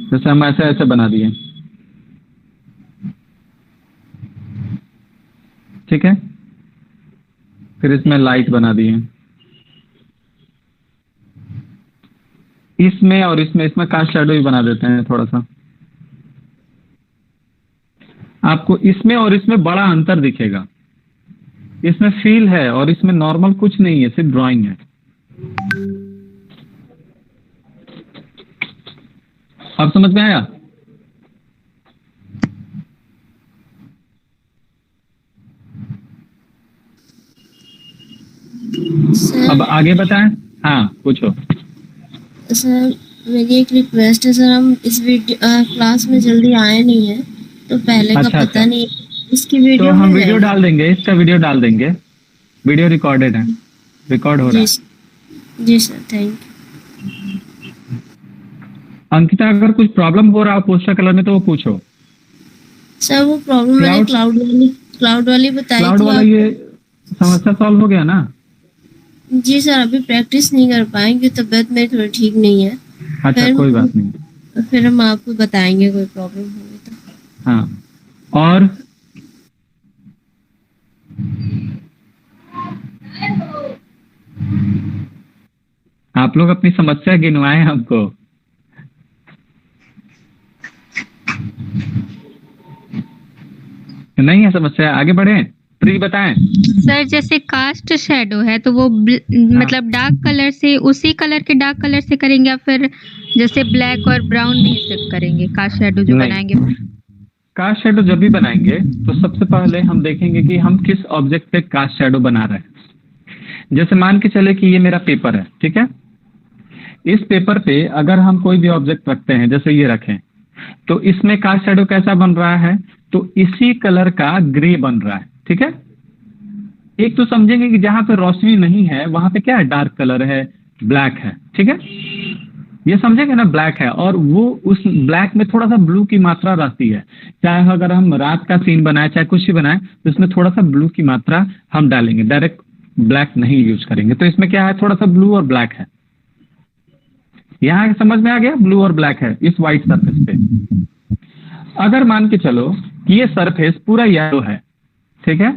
जैसे हम ऐसे ऐसे बना दिए, ठीक है। फिर इसमें लाइट बना दिए, इसमें और इसमें कास्ट शैडो भी बना देते हैं थोड़ा सा। आपको इसमें और इसमें बड़ा अंतर दिखेगा। इसमें फील है और इसमें नॉर्मल कुछ नहीं है, सिर्फ ड्राइंग है। अब समझ में आया? सर अब आगे बताएं। हाँ पूछो। सर मेरी एक रिक्वेस्ट है सर, हम इस वीडियो क्लास में जल्दी आए नहीं है तो पहले का अच्छा, पता अच्छा। नहीं, इसकी तो वीडियो हम मिल वीडियो जाएगी? डाल देंगे, इसका वीडियो डाल देंगे। वीडियो रिकॉर्डेड है, रिकॉर्ड हो रहा है। जी सर, थैंक यू। अंकिता, अगर कुछ प्रॉब्लम हो रहा हो पोस्टर कलर में तो वो पूछो। सर वो प्रॉब्लम मैंने क्लाउड वाली बताई क्लाउड थी वाला आपको। ये समस्या सॉल्व हो गया ना? जी सर, अभी प्रैक्टिस नहीं कर पाएंगे, तबीयत मेरी थोड़ी ठीक नहीं है। अच्छा, फिर कोई बात नहीं। फिर हम आपको बताएंगे कोई प्रॉब्लम होगी तो। हाँ, और आप लोग अपनी समस्या गिनवाएं हमको। नहीं है समस्या, आगे बढ़े। प्री बताएं। सर जैसे कास्ट शेडो है तो वो मतलब डार्क कलर से, उसी कलर के डार्क कलर से करेंगे या फिर जैसे ब्लैक और ब्राउन में सिर्फ करेंगे कास्ट शेडो जो नहीं। बनाएंगे? कास्ट शैडो जब भी बनाएंगे तो सबसे पहले हम देखेंगे कि हम किस ऑब्जेक्ट पे कास्ट शैडो बना रहे हैं। जैसे मान के चले कि ये मेरा पेपर है, ठीक है। इस पेपर पे अगर हम कोई भी ऑब्जेक्ट रखते हैं, जैसे ये रखें, तो इसमें कास्ट शैडो कैसा बन रहा है? तो इसी कलर का ग्रे बन रहा है, ठीक है। एक तो समझेंगे कि जहां पे रोशनी नहीं है वहां पे क्या है? डार्क कलर है, ब्लैक है, ठीक है। ये समझेंगे ना, ब्लैक है, और वो उस ब्लैक में थोड़ा सा ब्लू की मात्रा रहती है। चाहे अगर हम रात का सीन बनाए, चाहे कुछ भी बनाए, तो इसमें थोड़ा सा ब्लू की मात्रा हम डालेंगे, डायरेक्ट ब्लैक नहीं यूज करेंगे। तो इसमें क्या है? थोड़ा सा ब्लू और ब्लैक है। यहाँ समझ में आ गया? ब्लू और ब्लैक है इस व्हाइट सरफेस पे। अगर मान के चलो कि ये सरफेस पूरा येलो है, ठीक है,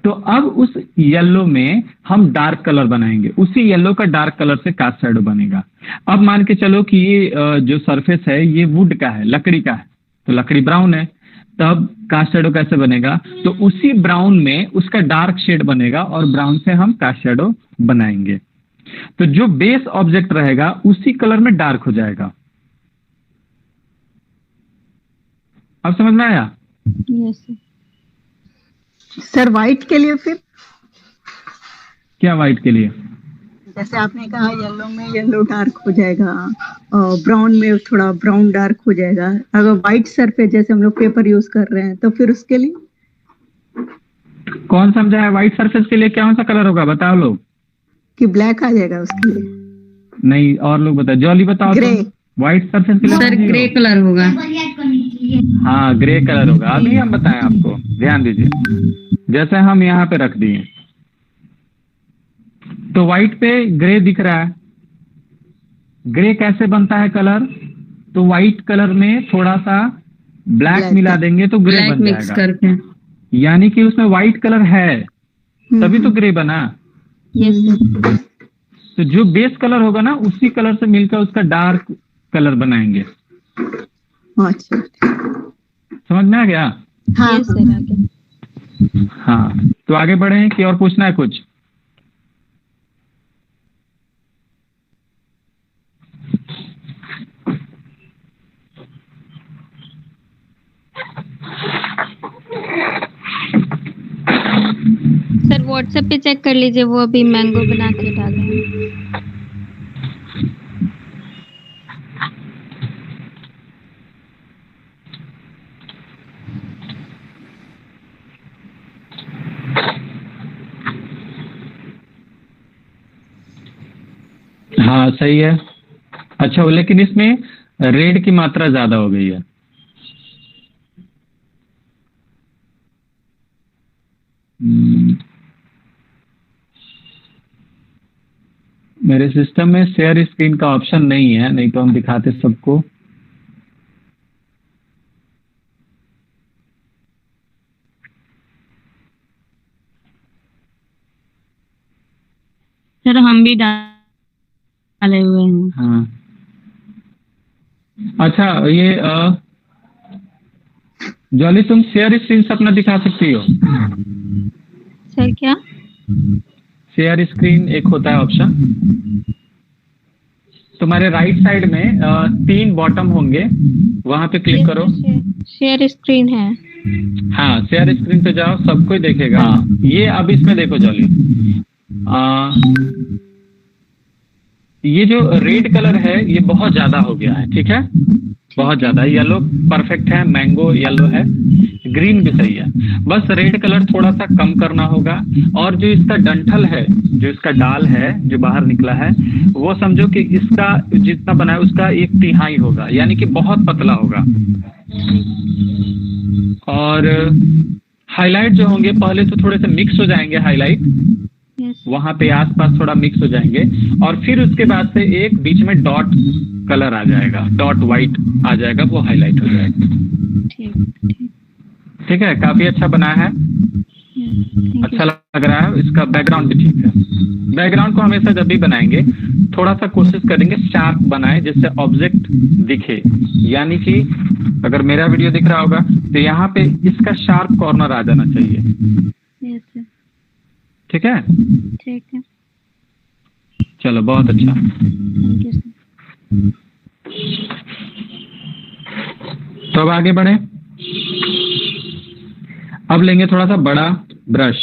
तो अब उस येलो में हम डार्क कलर बनाएंगे, उसी येलो का डार्क कलर से कास्ट शैडो बनेगा। अब मान के चलो कि ये जो सरफेस है ये वुड का है, लकड़ी का है, तो लकड़ी ब्राउन है, तब कास्ट शैडो कैसे बनेगा? तो उसी ब्राउन में उसका डार्क शेड बनेगा और ब्राउन से हम कास्ट शैडो बनाएंगे। तो जो बेस ऑब्जेक्ट रहेगा उसी कलर में डार्क हो जाएगा। अब समझ में आया? यस सर व्हाइट के लिए फिर क्या व्हाइट के लिए? जैसे आपने कहा येलो में येलो डार्क हो जाएगा और ब्राउन में थोड़ा ब्राउन डार्क हो जाएगा। अगर व्हाइट सरफेस जैसे हम लोग पेपर यूज कर रहे हैं तो फिर उसके लिए कौन समझा है? व्हाइट सरफेस के लिए कौन सा कलर होगा बताओ लोग। कि ब्लैक आ जाएगा उसके लिए? नहीं, और लोग बताओ, जॉली बताओ। ग्रे। व्हाइट सरफेस के लिए सर समझिए। ग्रे कलर होगा। हाँ, ग्रे कलर होगा। अभी हम बताएं आपको, ध्यान दीजिए। जैसे हम यहाँ पे रख दिए तो व्हाइट पे ग्रे दिख रहा है। ग्रे कैसे बनता है कलर? तो व्हाइट कलर में थोड़ा सा ब्लैक मिला देंगे तो ग्रे ब्लैक बन मिक्स जाएगा। करके। यानी कि उसमें व्हाइट कलर है, तभी तो ग्रे बना। Yes sir. तो जो बेस कलर होगा ना, उसी कलर से मिलकर उसका डार्क कलर बनाएंगे। अच्छा। समझ में आ गया? हाँ यस सर, आगे। हाँ, तो आगे बढ़े कि और पूछना है कुछ? सर व्हाट्सएप पे चेक कर लीजिए, वो अभी मैंगो बना के डाले हैं। हाँ सही है। अच्छा, लेकिन इसमें रेड की मात्रा ज्यादा हो गई है। मेरे सिस्टम में शेयर स्क्रीन का ऑप्शन नहीं है, नहीं तो हम दिखाते सबको। सर हम भी डाले हुए हैं। हाँ, अच्छा ये जॉली, तुम शेयर स्क्रीन से अपना दिखा सकती हो? सर क्या? शेयर स्क्रीन एक होता है ऑप्शन, तुम्हारे राइट साइड में 3 बॉटम होंगे, वहां पे क्लिक करो। शेयर स्क्रीन है। हाँ, शेयर स्क्रीन पे जाओ, सबको ही देखेगा। हाँ, ये अब इसमें देखो जॉली, ये जो रेड कलर है ये बहुत ज्यादा हो गया है, ठीक है? बहुत ज्यादा। येलो परफेक्ट है, मैंगो येलो है, ग्रीन भी सही है, बस रेड कलर थोड़ा सा कम करना होगा। और जो इसका डंठल है, जो इसका डाल है जो बाहर निकला है, वो समझो कि इसका जितना बना है उसका 1/3 होगा, यानी कि बहुत पतला होगा। और हाईलाइट जो होंगे पहले तो थोड़े से मिक्स हो जाएंगे हाईलाइट, वहां पे आसपास थोड़ा मिक्स हो जाएंगे, और फिर उसके बाद से एक बीच में डॉट कलर आ जाएगा, डॉट वाइट आ जाएगा, वो हाईलाइट हो जाएगा। ठीक है, काफी अच्छा बनाया है, अच्छा लग रहा है। इसका बैकग्राउंड भी ठीक है। बैकग्राउंड को हमेशा जब भी बनाएंगे थोड़ा सा कोशिश करेंगे शार्प बनाए, जिससे ऑब्जेक्ट दिखे। यानी कि अगर मेरा वीडियो दिख रहा होगा तो यहाँ पे इसका शार्प कॉर्नर आ जाना चाहिए। ठीक है? ठीक है, चलो, बहुत अच्छा। Thank you sir. तो अब आगे बढ़े। अब लेंगे थोड़ा सा बड़ा ब्रश।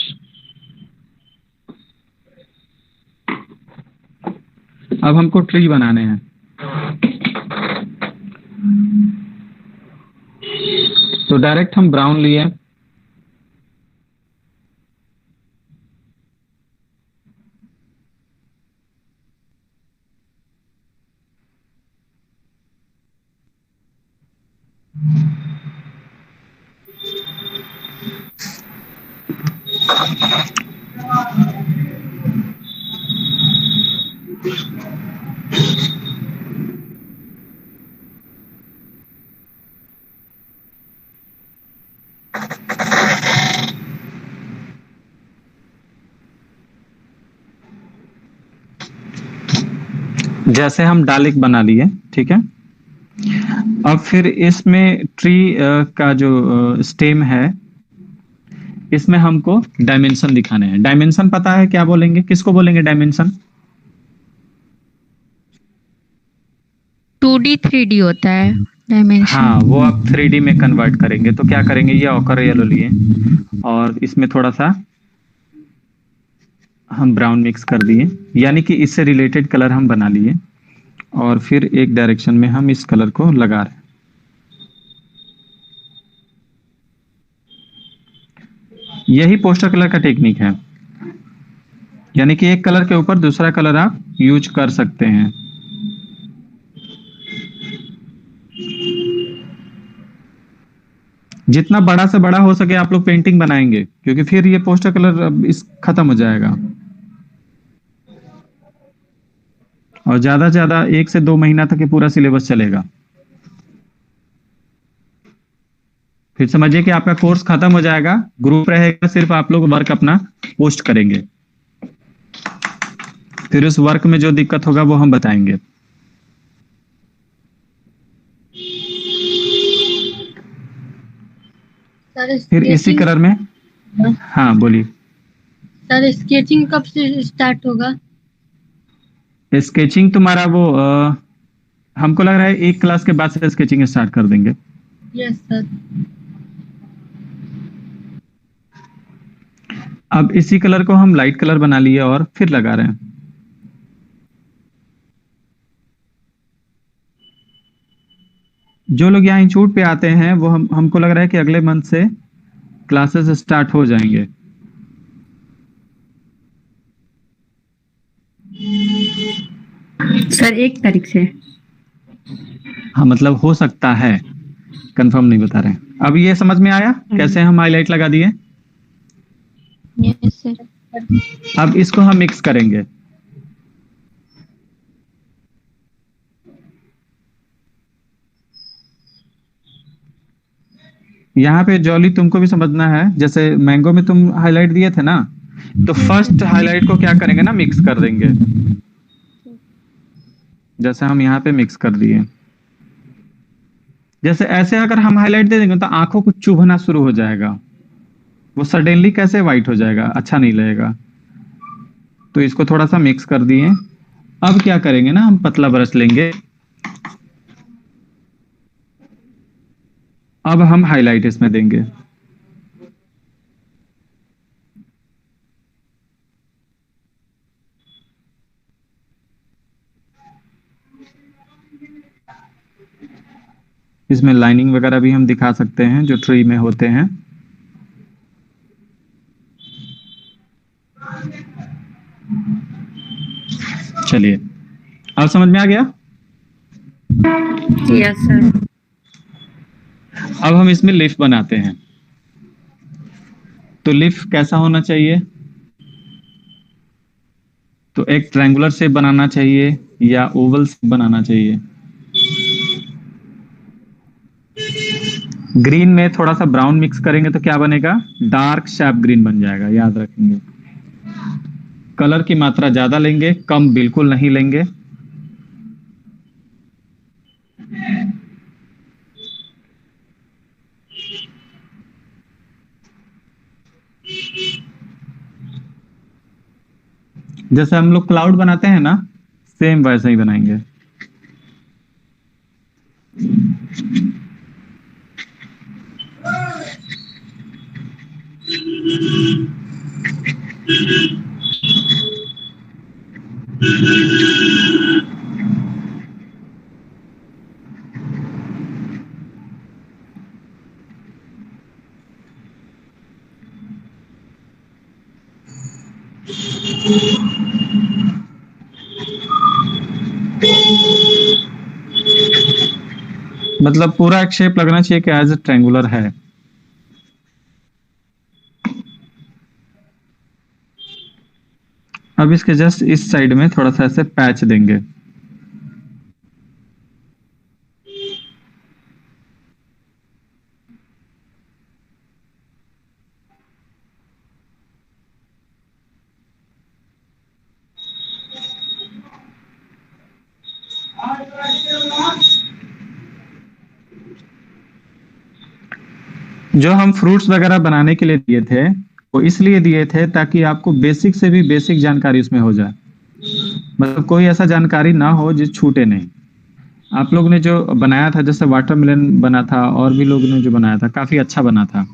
अब हमको ट्री बनाने हैं, तो डायरेक्ट हम ब्राउन लिए, जैसे हम डालिक बना लिए, ठीक है? अब फिर इसमें ट्री का जो स्टेम है, इसमें हमको डायमेंशन दिखाने हैं। डायमेंशन पता है क्या बोलेंगे, किसको बोलेंगे डायमेंशन? 2D 3D होता है डायमेंशन। हाँ, वो आप 3D में कन्वर्ट करेंगे तो क्या करेंगे, ये ऑकर येलो लिए और इसमें थोड़ा सा हम ब्राउन मिक्स कर दिए, यानी कि इससे रिलेटेड कलर हम बना लिए, और फिर एक डायरेक्शन में हम इस कलर को लगा रहे हैं। यही पोस्टर कलर का टेक्निक है, यानी कि एक कलर के ऊपर दूसरा कलर आप यूज कर सकते हैं। जितना बड़ा से बड़ा हो सके आप लोग पेंटिंग बनाएंगे, क्योंकि फिर ये पोस्टर कलर अब इस खत्म हो जाएगा, और ज्यादा से ज्यादा 1 से 2 महीना तक ये पूरा सिलेबस चलेगा। फिर समझिए कि आपका कोर्स खत्म हो जाएगा, ग्रुप रहेगा, सिर्फ आप लोग वर्क अपना पोस्ट करेंगे। फिर उस वर्क में जो दिक्कत होगा वो हम बताएंगे। सर फिर इसी कलर में, हाँ बोलिए। सर स्केचिंग कब से स्टार्ट होगा? स्केचिंग तुम्हारा वो हमको लग रहा है 1 क्लास के बाद से स्केचिंग स्टार्ट कर देंगे। Yes sir. अब इसी कलर को हम लाइट कलर बना लिए और फिर लगा रहे हैं। जो लोग यहाँ इंस्टीट्यूट पे आते हैं वो हमको लग रहा है कि अगले मंथ से क्लासेस स्टार्ट हो जाएंगे। सर 1 तारीख से। हाँ मतलब हो सकता है, कंफर्म नहीं बता रहे हैं। अब ये समझ में आया कैसे हम हाईलाइट लगा दिए? Yes sir. अब इसको हम मिक्स करेंगे। यहाँ पे जॉली तुमको भी समझना है, जैसे मैंगो में तुम हाईलाइट दिए थे ना, तो फर्स्ट हाईलाइट को क्या करेंगे ना, मिक्स कर देंगे। जैसे हम यहाँ पे मिक्स कर दिए, जैसे ऐसे अगर हम हाईलाइट दे देंगे तो आंखों को चुभना शुरू हो जाएगा, वो सडनली कैसे व्हाइट हो जाएगा, अच्छा नहीं लगेगा। तो इसको थोड़ा सा मिक्स कर दिए। अब क्या करेंगे ना, हम पतला ब्रश लेंगे। अब हम हाईलाइट इसमें देंगे। इसमें लाइनिंग वगैरह भी हम दिखा सकते हैं जो ट्री में होते हैं। चलिए, अब समझ में आ गया? Yes sir. अब हम इसमें लीफ बनाते हैं। तो लीफ कैसा होना चाहिए? तो एक ट्रायंगुलर शेप बनाना चाहिए या ओवल शेप बनाना चाहिए? ग्रीन में थोड़ा सा ब्राउन मिक्स करेंगे तो क्या बनेगा? डार्क शार्प ग्रीन बन जाएगा, याद रखेंगे। कलर की मात्रा ज्यादा लेंगे, कम बिल्कुल नहीं लेंगे। जैसे हम लोग क्लाउड बनाते हैं ना, सेम वैसे ही बनाएंगे। मतलब पूरा एक शेप लगना चाहिए कि एज ए ट्रायंगुलर है। अब इसके जस्ट इस साइड में थोड़ा सा ऐसे पैच देंगे। जो हम फ्रूट्स वगैरह बनाने के लिए दिए थे वो इसलिए दिए थे ताकि आपको बेसिक से भी बेसिक जानकारी उसमें हो जाए, मतलब कोई ऐसा जानकारी ना हो जो छूटे नहीं। आप लोग ने जो बनाया था, जैसे वाटरमेलन बना था और भी लोग ने जो बनाया था, काफी अच्छा बना था।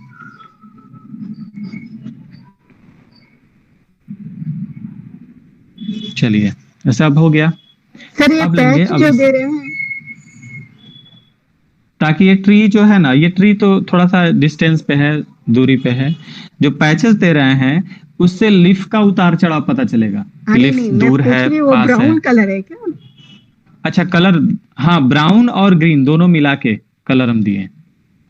चलिए, ऐसा अब हो गया। सर ये अब लेंगे पैच जो दे रहे हैं, ताकि ये ट्री जो है ना, ये ट्री तो थोड़ा सा डिस्टेंस पे है, दूरी पे है। जो पैचेस दे रहे हैं उससे लीफ का उतार चढ़ाव पता चलेगा कि लीफ दूर है, वो पास है। ब्राउन कलर है क्या? अच्छा कलर, हाँ ब्राउन और ग्रीन दोनों मिला के कलर हम दिए।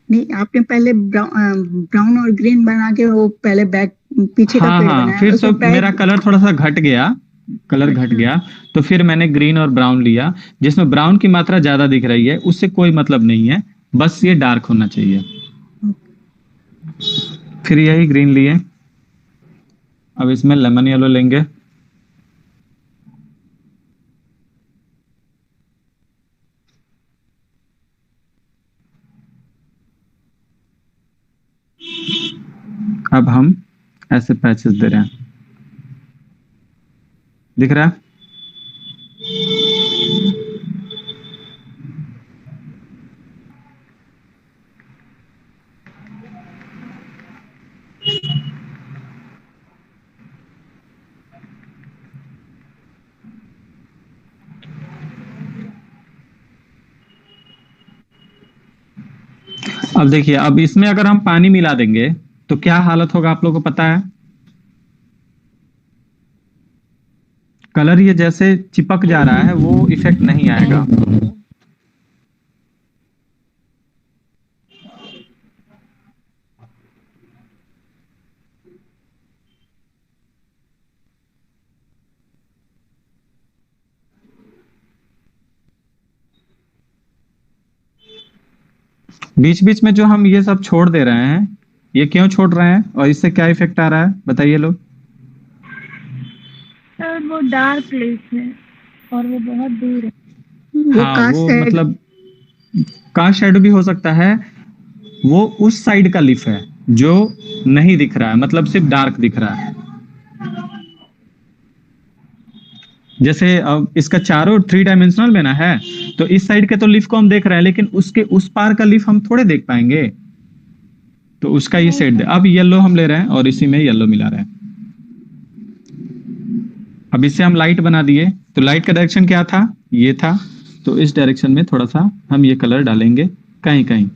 नहीं, आपने पहले ब्राउन और ग्रीन बना के वो पहले बैक पीछे का हाँ पेड़ हाँ, बनाया, फिर उसमें तो मेरा कलर थोड़ा सा घट गया, कलर घट गया, तो फिर मैंने ग्रीन और ब्राउन लिया। जिसमें ब्राउन की मात्रा ज्यादा दिख रही है उससे कोई मतलब नहीं है, बस ये डार्क होना चाहिए। फिर यही ग्रीन लिए, अब इसमें लेमन येलो लेंगे। अब हम ऐसे पैचेस दे रहे हैं, दिख रहा है? अब देखिए, अब इसमें अगर हम पानी मिला देंगे तो क्या हालत होगा आप लोगों को पता है? कलर ये जैसे चिपक जा रहा है वो इफेक्ट नहीं आएगा। बीच बीच में जो हम ये सब छोड़ दे रहे हैं, ये क्यों छोड़ रहे हैं और इससे क्या इफेक्ट आ रहा है बताइए लोग। सर वो डार्क प्लेस है और वो बहुत दूर है। वो हाँ, कास्ट वो शेड मतलब कास्ट शेडो भी हो सकता है। वो उस साइड का लीफ है जो नहीं दिख रहा है, मतलब सिर्फ डार्क दिख रहा है। जैसे अब इसका चारों 3 डायमेंशनल में ना है, तो इस साइड के तो लीफ को हम देख रहे हैं, लेकिन उसके उस पार का लीफ हम थोड़े देख पाएंगे। तो उसका ये शेड अब येलो हम ले रहे हैं और इसी में येलो मिला रहे हैं। अब इससे हम लाइट बना दिए, तो लाइट का डायरेक्शन क्या था? ये था। तो इस डायरेक्शन में थोड़ा सा हम ये कलर डालेंगे कहीं कहीं।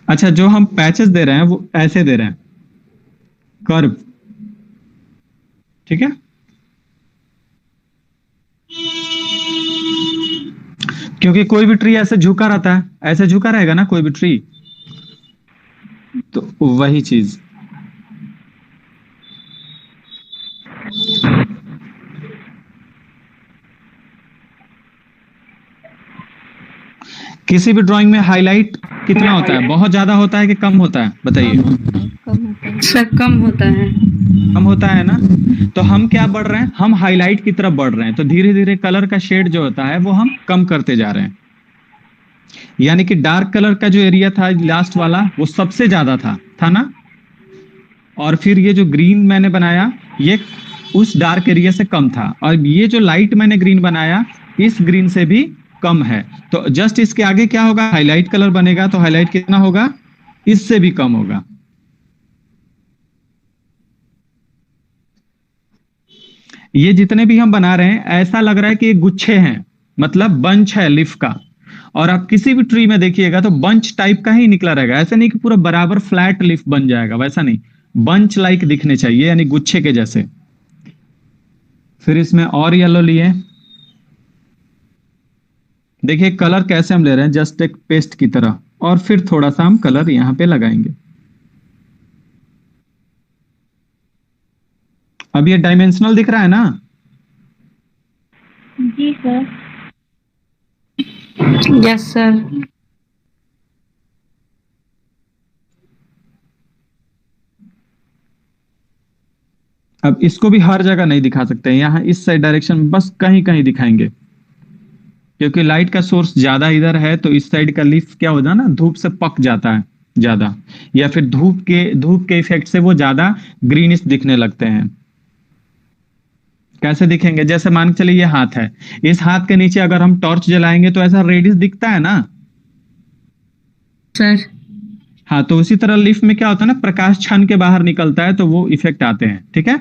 अच्छा, जो हम पैचेस दे रहे हैं वो ऐसे दे रहे हैं, कर्व, ठीक है? क्योंकि कोई भी ट्री ऐसे झुका रहता है, ऐसे झुका रहेगा ना कोई भी ट्री, तो वही चीज। किसी भी ड्राइंग में हाईलाइट कितना होता है? बहुत ज्यादा होता है कि कम होता है बताइए? सर कम होता है। कम होता है ना। तो हम क्या बढ़ रहे हैं? हम हाईलाइट की तरफ बढ़ रहे हैं। तो धीरे धीरे कलर का शेड जो होता है वो हम कम करते जा रहे हैं। यानी कि डार्क कलर का जो एरिया था लास्ट वाला, वो सबसे ज्यादा था ना। और फिर ये जो ग्रीन मैंने बनाया ये उस डार्क एरिया से कम था, और ये जो लाइट मैंने ग्रीन बनाया इस ग्रीन से भी कम है। तो जस्ट इसके आगे क्या होगा? हाईलाइट कलर बनेगा। तो हाईलाइट कितना होगा? इससे भी कम होगा। ये जितने भी हम बना रहे हैं ऐसा लग रहा है कि ये गुच्छे हैं, मतलब बंच है लीफ का। और आप किसी भी ट्री में देखिएगा तो बंच टाइप का ही निकला रहेगा। ऐसा नहीं कि पूरा बराबर फ्लैट लीफ बन जाएगा, वैसा नहीं। बंच लाइक दिखने चाहिए, यानी गुच्छे के जैसे। फिर इसमें और येलो लिए। देखिए कलर कैसे हम ले रहे हैं, जस्ट एक पेस्ट की तरह। और फिर थोड़ा सा हम कलर यहां पे लगाएंगे। अब ये डायमेंशनल दिख रहा है ना? जी सर। Yes sir. अब इसको भी हर जगह नहीं दिखा सकते हैं, यहाँ इस साइड डायरेक्शन में बस कहीं कहीं दिखाएंगे, क्योंकि लाइट का सोर्स ज्यादा इधर है। तो इस साइड का लीफ क्या होता है ना, धूप से पक जाता है ज्यादा, या फिर धूप के इफेक्ट से वो ज्यादा ग्रीनिश दिखने लगते हैं। कैसे दिखेंगे? जैसे मान के चलिए ये हाथ है, इस हाथ के नीचे अगर हम टॉर्च जलाएंगे तो ऐसा रेडिश दिखता है ना सर। हाँ, तो उसी तरह लीफ में क्या होता है ना, प्रकाश छन के बाहर निकलता है तो वो इफेक्ट आते हैं। ठीक है,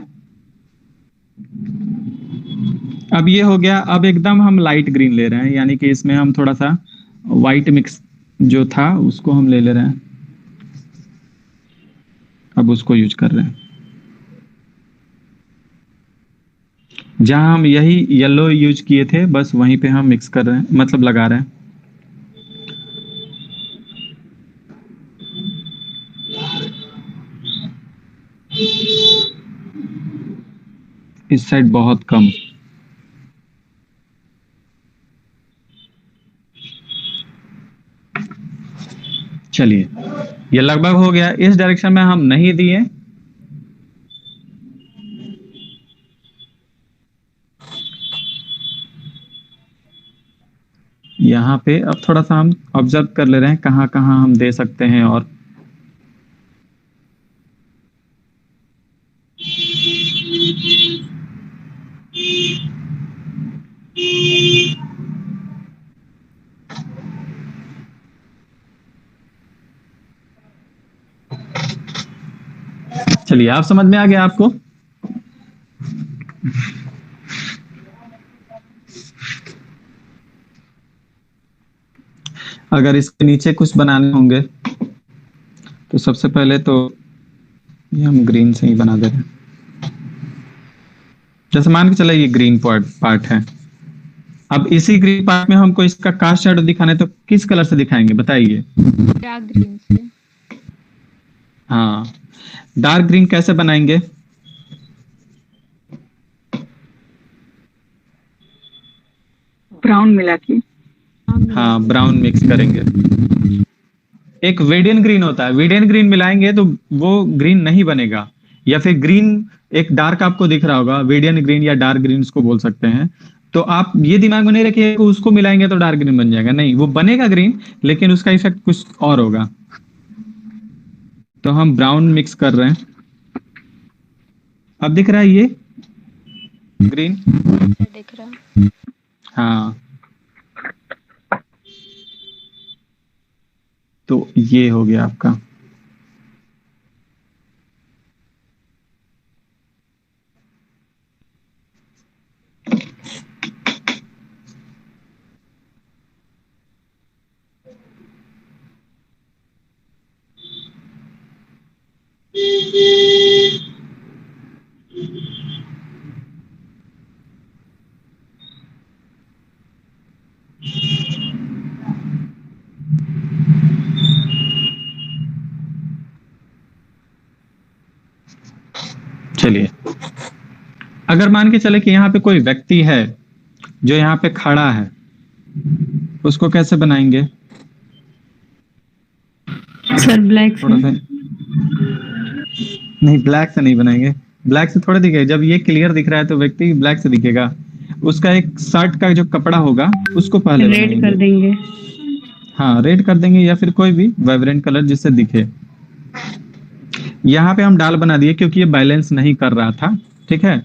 अब ये हो गया। अब एकदम हम लाइट ग्रीन ले रहे हैं, यानी कि इसमें हम थोड़ा सा व्हाइट मिक्स जो था उसको हम ले रहे हैं। अब उसको यूज कर रहे हैं। जहां हम यही येलो यूज किए थे बस वहीं पे हम मिक्स कर रहे हैं, मतलब लगा रहे हैं। इस साइड बहुत कम। चलिए, ये लगभग हो गया। इस डायरेक्शन में हम नहीं दिए, यहाँ पे अब थोड़ा सा हम ऑब्जर्व कर ले रहे हैं कहाँ कहाँ हम दे सकते हैं। और चलिए, आप समझ में आ गया आपको? अगर इसके नीचे कुछ बनाने होंगे तो सबसे पहले तो ये हम ग्रीन से ही बना दे रहे हैं। जैसे मान के चले ये ग्रीन पार्ट है। अब इसी ग्रीन पार्ट में हमको इसका कास्ट शैडो दिखाना है, तो किस कलर से दिखाएंगे बताइए? डार्क ग्रीन से। हाँ, डार्क ग्रीन कैसे बनाएंगे? ब्राउन मिला के। हाँ, ब्राउन मिक्स करेंगे। एक वेडियन ग्रीन होता है, वेडियन ग्रीन मिलाएंगे तो वो ग्रीन नहीं बनेगा। या फिर ग्रीन एक डार्क आपको दिख रहा होगा, वेडियन ग्रीन या डार्क ग्रीन उसको बोल सकते हैं। तो आप ये दिमाग में नहीं रखिए कि उसको मिलाएंगे तो डार्क ग्रीन बन जाएगा, नहीं, वो बनेगा ग्रीन लेकिन उसका इफेक्ट कुछ और होगा। तो हम ब्राउन मिक्स कर रहे हैं। अब दिख रहा है ये ग्रीन? दिख रहा। हाँ, तो ये हो गया आपका। चलिए, अगर मान के चले कि यहाँ पे कोई व्यक्ति है जो यहाँ पे खड़ा है, उसको कैसे बनाएंगे? सर ब्लैक थोड़ा से। सा नहीं, ब्लैक से नहीं बनाएंगे। ब्लैक से थोड़ा दिखेगा, जब ये क्लियर दिख रहा है तो व्यक्ति ब्लैक से दिखेगा। उसका एक शर्ट का जो कपड़ा होगा उसको पहले रेड कर बनाएंगे। देंगे। हाँ, रेड कर देंगे या फिर कोई भी वाइब्रेंट कलर जिससे दिखे। यहाँ पे हम डाल बना दिए क्योंकि ये बैलेंस नहीं कर रहा था, ठीक है।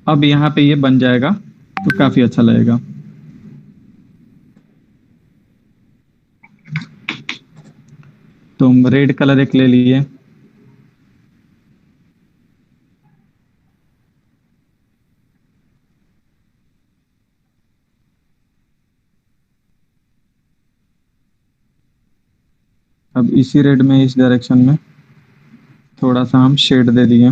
अब यहाँ पे ये बन जाएगा तो काफी अच्छा लगेगा। तो हम रेड कलर एक ले लिए। अब इसी रेड में इस डायरेक्शन में थोड़ा सा हम शेड दे दिए।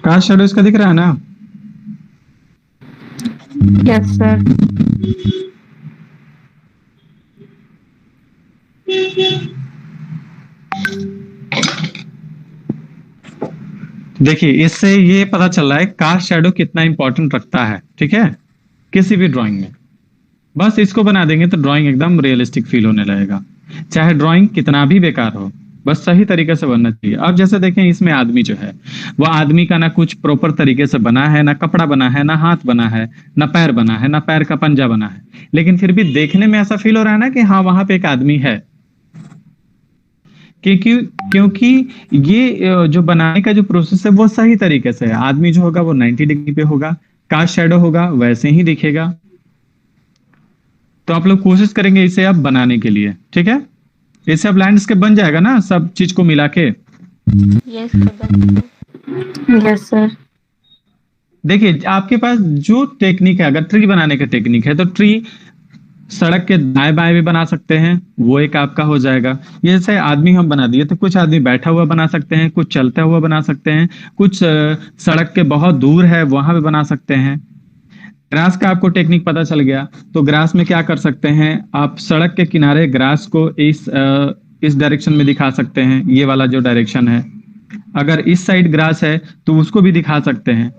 कास्ट शेडो इसका दिख रहा है ना? Yes sir. देखिए इससे ये पता चल रहा है कास्ट शेडो कितना इंपॉर्टेंट रखता है, ठीक है, किसी भी ड्राइंग में। बस इसको बना देंगे तो ड्राइंग एकदम रियलिस्टिक फील होने लगेगा, चाहे ड्राइंग कितना भी बेकार हो, बस सही तरीके से बनना चाहिए। अब जैसे देखें इसमें आदमी जो है वो आदमी का ना कुछ प्रॉपर तरीके से बना है, ना कपड़ा बना है, ना हाथ बना है, ना पैर बना है, ना पैर का पंजा बना है, लेकिन फिर भी देखने में ऐसा फील हो रहा है ना कि हाँ वहां पे एक आदमी है। क्योंकि ये जो बनाने का जो प्रोसेस है वो सही तरीके से है। आदमी जो होगा वो 90 डिग्री पे होगा, कास्ट शेडो होगा वैसे ही दिखेगा। तो आप लोग कोशिश करेंगे इसे अब बनाने के लिए, ठीक है? इससे अब लैंडस्केप बन जाएगा ना सब चीज को मिला के। Yes sir. देखिए आपके पास जो टेक्निक है, अगर ट्री बनाने का टेक्निक है तो ट्री सड़क के दाएं बाएं भी बना सकते हैं, वो एक आपका हो जाएगा। ये जैसे आदमी हम बना दिए तो कुछ आदमी बैठा हुआ बना सकते हैं, कुछ चलता हुआ बना सकते हैं, कुछ सड़क के बहुत दूर है वहां भी बना सकते हैं। ग्रास का आपको टेक्निक पता चल गया, तो ग्रास में क्या कर सकते हैं आप, सड़क के किनारे ग्रास को इस डायरेक्शन में दिखा सकते हैं, ये वाला जो डायरेक्शन है। अगर इस साइड ग्रास है तो उसको भी दिखा सकते हैं,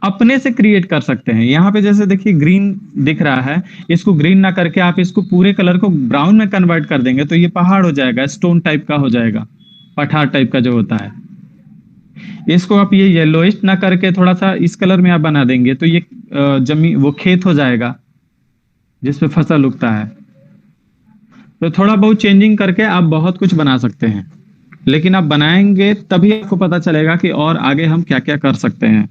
अपने से क्रिएट कर सकते हैं। यहाँ पे जैसे देखिए ग्रीन दिख रहा है, इसको ग्रीन ना करके आप इसको पूरे कलर को ब्राउन में कन्वर्ट कर देंगे तो ये पहाड़ हो जाएगा, स्टोन टाइप का हो जाएगा, पठार टाइप का जो होता है। इसको आप ये येलोइश ना करके थोड़ा सा इस कलर में आप बना देंगे तो ये जमीन वो खेत हो जाएगा जिसपे फसल उगता है। तो थोड़ा बहुत चेंजिंग करके आप बहुत कुछ बना सकते हैं, लेकिन आप बनाएंगे तभी आपको पता चलेगा कि और आगे हम क्या क्या कर सकते हैं।